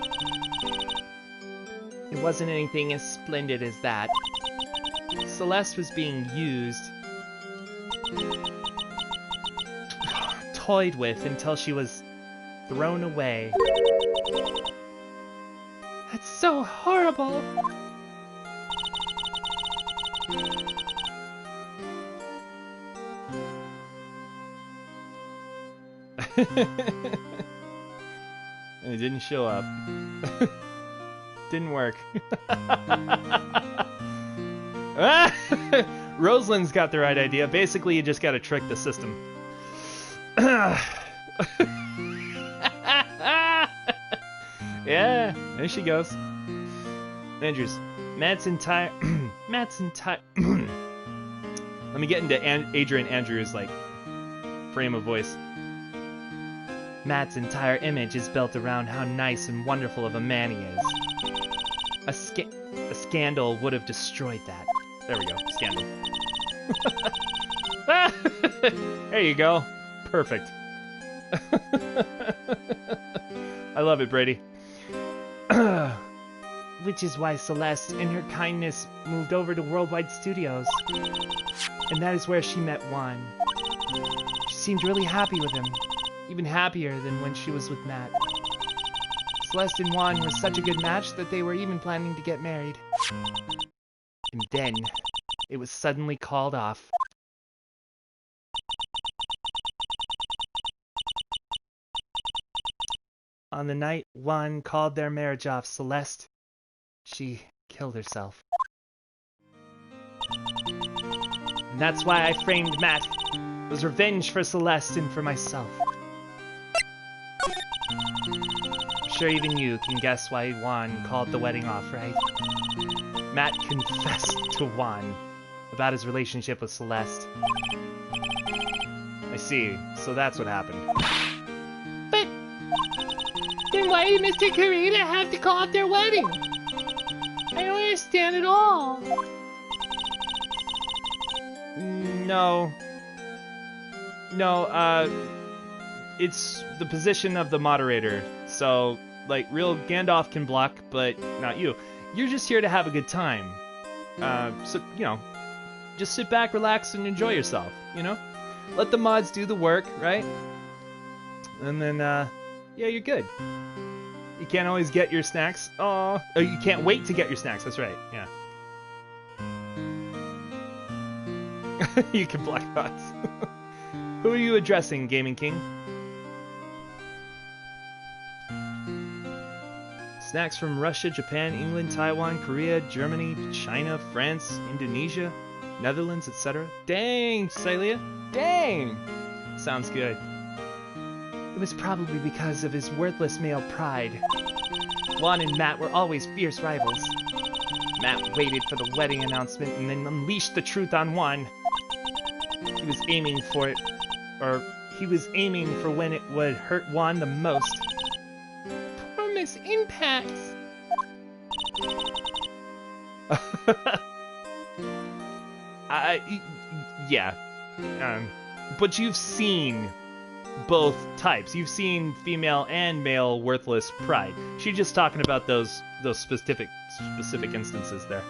It wasn't anything as splendid as that. Celeste was being used, toyed with until she was thrown away. That's so horrible. And it didn't show up. Didn't work. Rosalind's got the right idea. Basically, you just gotta trick the system. Yeah, there she goes. Andrews. Matt's entire... Let me get into Adrian Andrews' like frame of voice. Matt's entire image is built around how nice and wonderful of a man he is. A scandal would have destroyed that. There we go, scandal. There you go. Perfect. I love it, Brady. Which is why Celeste, in her kindness, moved over to Worldwide Studios. And that is where she met Juan. She seemed really happy with him. Even happier than when she was with Matt. Celeste and Juan were such a good match that they were even planning to get married. And then, it was suddenly called off. On the night Juan called their marriage off, Celeste, she killed herself. And that's why I framed Matt. It was revenge for Celeste and for myself. I'm sure even you can guess why Juan called the wedding off, right? Matt confessed to Juan about his relationship with Celeste. I see, so that's what happened. But then why did Mr. Karita have to call off their wedding? I don't understand at all. No, it's the position of the moderator. So, like, real Gandalf can block, but not you. You're just here to have a good time. So, you know, just sit back, relax, and enjoy yourself, you know? Let the mods do the work, right? And then, yeah, you're good. You can't always get your snacks. Oh, you can't wait to get your snacks, that's right, yeah. You can block bots. Who are you addressing, Gaming King? Snacks from Russia, Japan, England, Taiwan, Korea, Germany, China, France, Indonesia, Netherlands, etc. Dang, Celia. Dang. Sounds good. It was probably because of his worthless male pride. Juan and Matt were always fierce rivals. Matt waited for the wedding announcement and then unleashed the truth on Juan. He was aiming for it, or he was aiming for when it would hurt Juan the most. Poor Miss Impact. Yeah. But you've seen both types. You've seen female and male worthless pride. She's just talking about those specific instances there.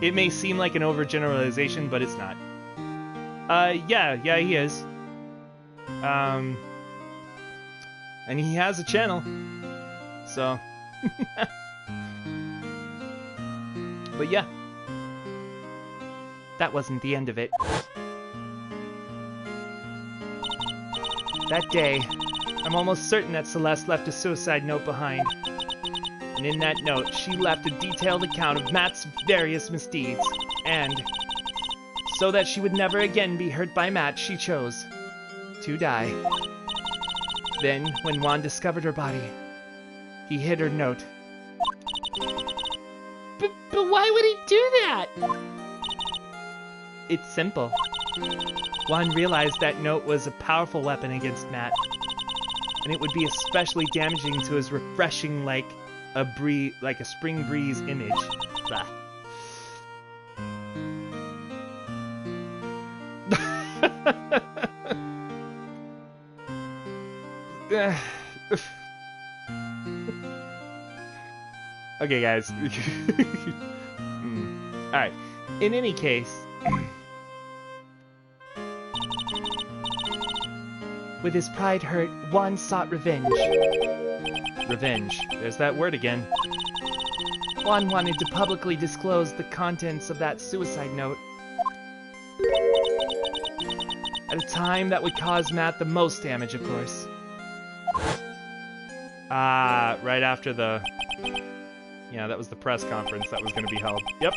It may seem like an overgeneralization, but it's not. Yeah, he is. And he has a channel. So. But yeah. That wasn't the end of it. That day, I'm almost certain that Celeste left a suicide note behind. And in that note, she left a detailed account of Matt's various misdeeds. And, so that she would never again be hurt by Matt, she chose to die. Then, when Juan discovered her body, he hid her note. But why would he do that? It's simple. Juan realized that note was a powerful weapon against Matt, and it would be especially damaging to his refreshing like a spring breeze image. Blah. Okay, guys. Alright. In any case, with his pride hurt, Juan sought revenge. Revenge. There's that word again. Juan wanted to publicly disclose the contents of that suicide note. At a time that would cause Matt the most damage, of course. Right after the... Yeah, that was the press conference that was going to be held. Yep.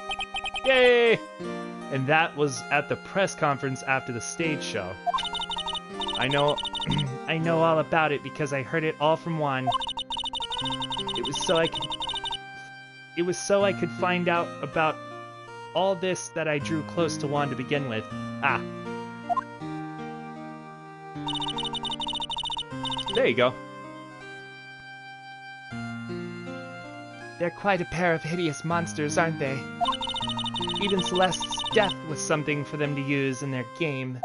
Yay! And that was at the press conference after the stage show. I know... I know all about it because I heard it all from Juan. It was so I could find out about all this that I drew close to Juan to begin with. There you go. They're quite a pair of hideous monsters, aren't they? Even Celeste's death was something for them to use in their game.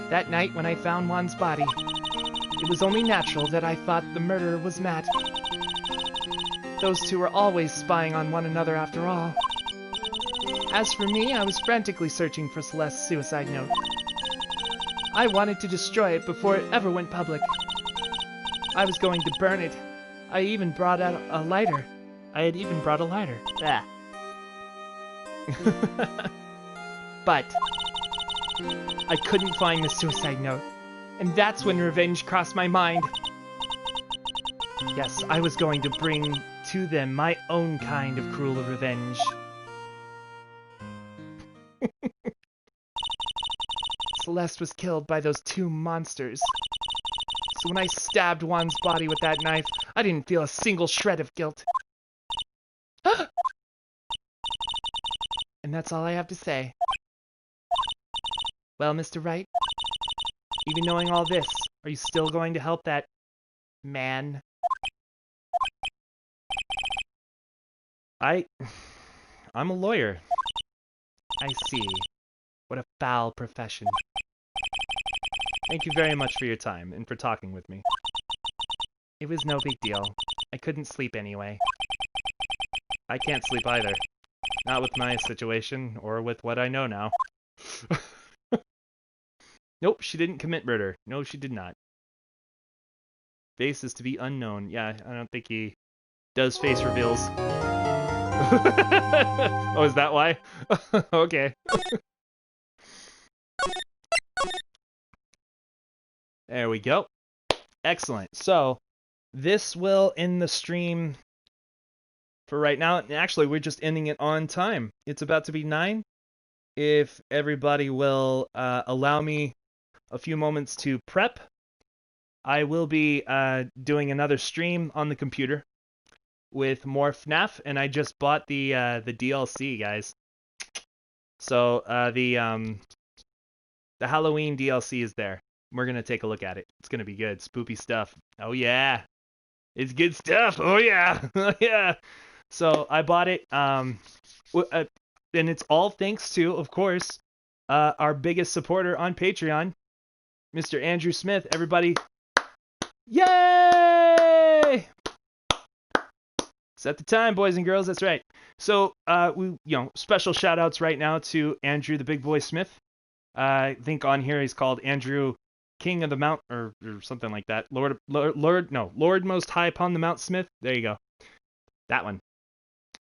That night when I found Juan's body, it was only natural that I thought the murderer was Matt. Those two were always spying on one another after all. As for me, I was frantically searching for Celeste's suicide note. I wanted to destroy it before it ever went public. I was going to burn it. I even brought out a lighter. I had even brought a lighter. But I couldn't find the suicide note, and that's when revenge crossed my mind. Yes, I was going to bring to them my own kind of cruel revenge. Celeste was killed by those two monsters. So when I stabbed Juan's body with that knife, I didn't feel a single shred of guilt. And that's all I have to say. Well, Mr. Wright, even knowing all this, are you still going to help that man? I'm a lawyer. I see. What a foul profession. Thank you very much for your time and for talking with me. It was no big deal. I couldn't sleep anyway. I can't sleep either. Not with my situation, or with what I know now. Nope, she didn't commit murder. No, she did not. Face is to be unknown. Yeah, I don't think he does face reveals. Oh, is that why? Okay. There we go. Excellent. So, this will end the stream for right now. Actually, we're just ending it on time. It's about to be 9. If everybody will allow me a few moments to prep, I will be doing another stream on the computer with more FNAF, and I just bought the DLC, guys. So the Halloween DLC is there. We're gonna take a look at it. It's gonna be good. Spoopy stuff. Oh yeah, it's good stuff. Oh yeah, yeah. So I bought it, and it's all thanks to, of course, our biggest supporter on Patreon, Mr. Andrew Smith. Everybody, yay! Set the time, boys and girls. That's right. So special shout outs right now to Andrew the Big Boy Smith. I think on here he's called Andrew King of the Mount, or something like that. Lord Most High upon the Mount Smith. There you go. That one.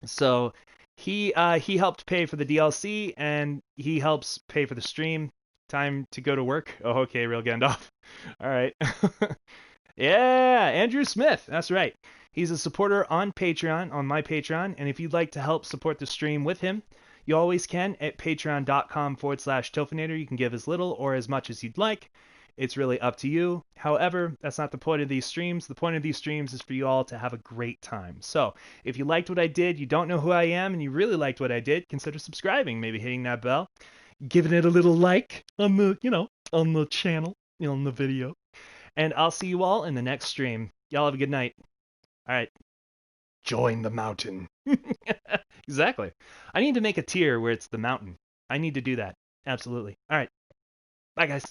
So he helped pay for the DLC, and he helps pay for the stream. Time to go to work. Oh, okay, real Gandalf. All right. Yeah, Andrew Smith. That's right. He's a supporter on Patreon, on my Patreon, and if you'd like to help support the stream with him, you always can at patreon.com/Tophinator. You can give as little or as much as you'd like. It's really up to you. However, that's not the point of these streams. The point of these streams is for you all to have a great time. So, if you liked what I did, you don't know who I am, and you really liked what I did, consider subscribing, maybe hitting that bell. giving it a little like on the, on the channel, on the video. And I'll see you all in the next stream. Y'all have a good night. All right. Join the mountain. Exactly. I need to make a tier where it's the mountain. I need to do that. Absolutely. All right. Bye, guys.